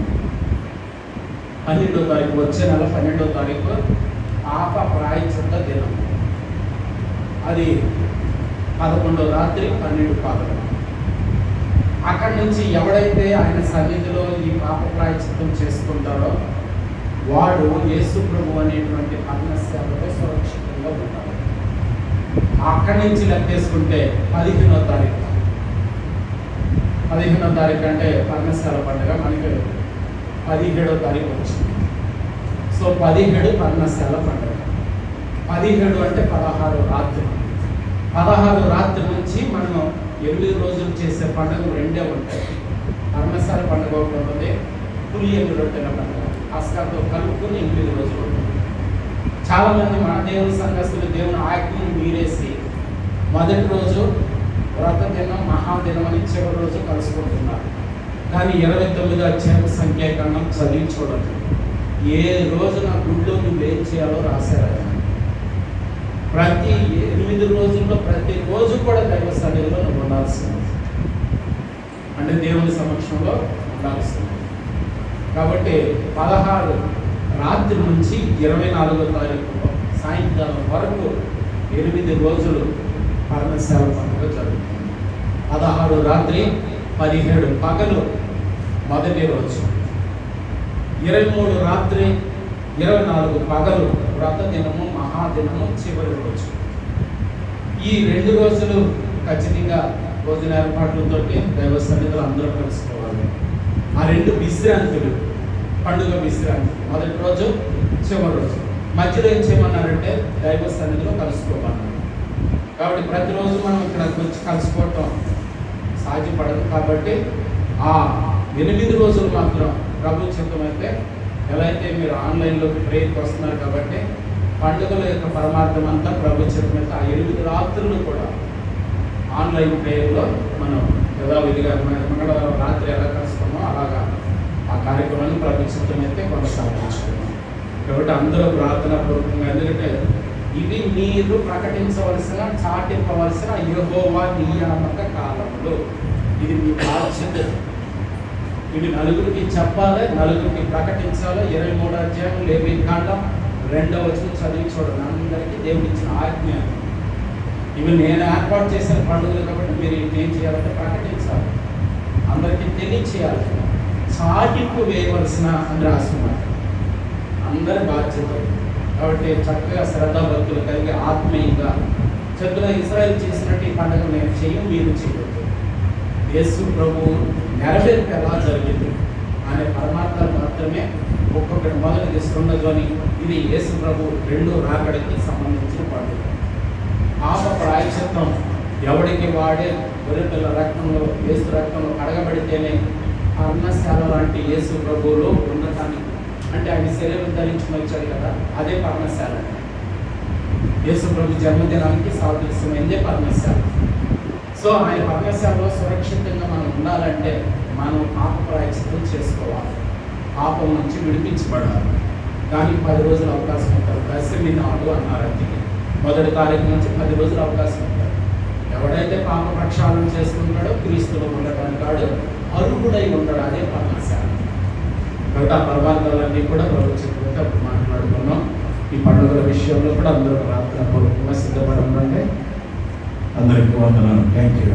12వ తారీఖు, వచ్చే నెల 12వ తారీఖు పాప ప్రాయశ్చిత్త దినం. అది 11వ రాత్రి 12 పగలు. అక్కడ అక్కడి నుంచి ఎవడైతే ఆయన సన్నిధిలో ఈ పాప ప్రాయశ్చిత్తం చేసుకుంటాడో వాడు యేసు ప్రభు అనేటువంటి పర్ణశాలలో సురక్షితంగా ఉంటాడు. అక్కడి నుంచి లెక్కేసుకుంటే 15వ తారీఖు అంటే పర్ణశాల పండుగ మనకి 17వ తారీఖు వచ్చింది. సో 17 పర్ణశాల పండుగ, 17 అంటే 16 రాత్రి. 16 రాత్రి నుంచి మనం 8 రోజులు చేసే పండుగ రెండే ఉంటాయి. పర్ణశాల పండుగ ఒకటి ఉంటుంది, పులియని రొట్టెల పండుగ అస్కాతో కలుపుకుని 8 రోజులు ఉంటుంది. చాలామంది మన దేవుని సంఘస్థులు దేవుని ఆజ్ఞను మీరేసి మొదటి రోజు వ్రత దినం మహాదినం అని చివరి రోజు కలుసుకుంటున్నారు. కానీ 29 అధ్యాయం సంఖ్యాకాండం చదివి చూడండి. ఏ రోజున గుడిలో నువ్వు ఏం చేయాలో రాశారు. ప్రతి 8 రోజుల్లో ప్రతి రోజు కూడా దైవ సన్నిధిలో నువ్వు ఉండాల్సింది, అంటే దేవుని సమక్షంలో ఉండాల్సింది. కాబట్టి 16 రాత్రి నుంచి 24వ తారీఖు సాయంకాలం వరకు 8 రోజులు పర్ణశాల పండుగ జరుగుతుంది. 16 రాత్రి, 17 పగలు మొదటి రోజు, 23 రాత్రి, 24 పగలు వ్రత దినము మహాదినము చివరి రోజు. ఈ 2 రోజులు ఖచ్చితంగా భోజన ఏర్పాట్లతో దైవ సన్నిధిలో అందరూ కలుసుకోవాలి. ఆ 2 విశ్రాంతులు, పండుగ విశ్రాంతి, మొదటి రోజు చివరి రోజు. మధ్యలో ఏం చేయమన్నారంటే దైవ సన్నిధిలో కలుసుకోమన్నారు. కాబట్టి ప్రతిరోజు మనం ఇక్కడ వచ్చి కలుసుకోవటం సాధ్యపడదు. కాబట్టి ఆ 8 రోజులు మాత్రం ప్రభు చిత్తమైతే, ఎలా అయితే మీరు ఆన్లైన్లో ప్రేయర్కి వస్తున్నారు కాబట్టి పండుగల యొక్క పరమార్థం అంతా ప్రభు చిత్తమైతే ఆ 8 రాత్రులు కూడా ఆన్లైన్ ప్రేయర్లో మనం యథావిధిగా మంగళవారం రాత్రి ఎలా కలుస్తామో అలాగా ఆ కార్యక్రమాన్ని ప్రభు చిత్తమైతే కొనసాగించుకున్నాం. కాబట్టి అందరూ ప్రార్థన పూర్వకంగా, ఎందుకంటే ఇవి మీరు ప్రకటించవలసిన, చాటింపవలసిన యెహోవా నియామక కాలంలో ఇది మీ బాధ్యత. ఇవి నలుగురికి చెప్పాలి, నలుగురికి ప్రకటించాలి. 23వ అధ్యాయం లేవీకాండం 2వ వచనం చదివి చూడండి. అందరికీ దేవుడు ఇచ్చిన ఆజ్ఞ. ఇవి నేను ఏర్పాటు చేసిన పండుగలు కాబట్టి మీరు ఏం చేయాలంటే ప్రకటించాలి, అందరికీ తెలియచేయాలి, చాటింపు వేయవలసిన అని రాస్తున్నారు. అందరి బాధ్యత. కాబట్టి చక్కగా శ్రద్ధాభక్తులు కలిగి ఆత్మీయంగా చక్కగా ఇశ్రాయేలు చేసినట్టు ఈ పండుగ నేను చెయ్యం, మీరు చేయవద్దు. యేసు ప్రభువు నెరవేర్పు ఎలా జరిగింది అనే పరమార్థాలు మాత్రమే ఒక్కొక్కటి మొదలు తీసుకున్నదని. ఇది యేసు ప్రభు 2వ రాకడికి సంబంధించిన పండుగ. పాప ప్రాయశ్చిత్తం ఎవడికి వాడే గొర్రెపిల్ల రక్తంలో, యేసు రక్తంలో కడగబడితేనే పర్ణశాల లాంటి యేసు ప్రభువులో ఉండటానికి, అంటే ఆయన శరీరం ధరించుకుని వచ్చాడు కదా, అదే పర్ణశాల. యేసు ప్రభు జన్మదినానికి సాదృశ్యమైందే పర్ణశాల. సో ఆయన పర్ణశాలలో సురక్షితంగా మనం ఉండాలంటే మనం పాప ప్రాయశ్చిత్తం చేసుకోవాలి, పాపం నుంచి విడిపించబడాలి. కానీ 10 రోజులు అవకాశం ఉంటారు. దశమి నాడు అన్నారు. అందుకే 1వ తారీఖు నుంచి 10 రోజులు అవకాశం ఉంటారు. ఎవడైతే పాప ప్రక్షాళన చేసుకుంటాడో క్రీస్తులో ఉండటానికి వాడు అర్హుడై ఉంటాడు. అదే పర్ణశాల. కాబట్టి ఆ పర్వాలన్నీ కూడా ప్రభుత్వం అప్పుడు మాట్లాడుకున్నాం. ఈ పండుగల విషయంలో కూడా అందరూ ప్రార్థన పూర్వకంగా సిద్ధపడండి. అందరికీ వందనాలు. Thank you.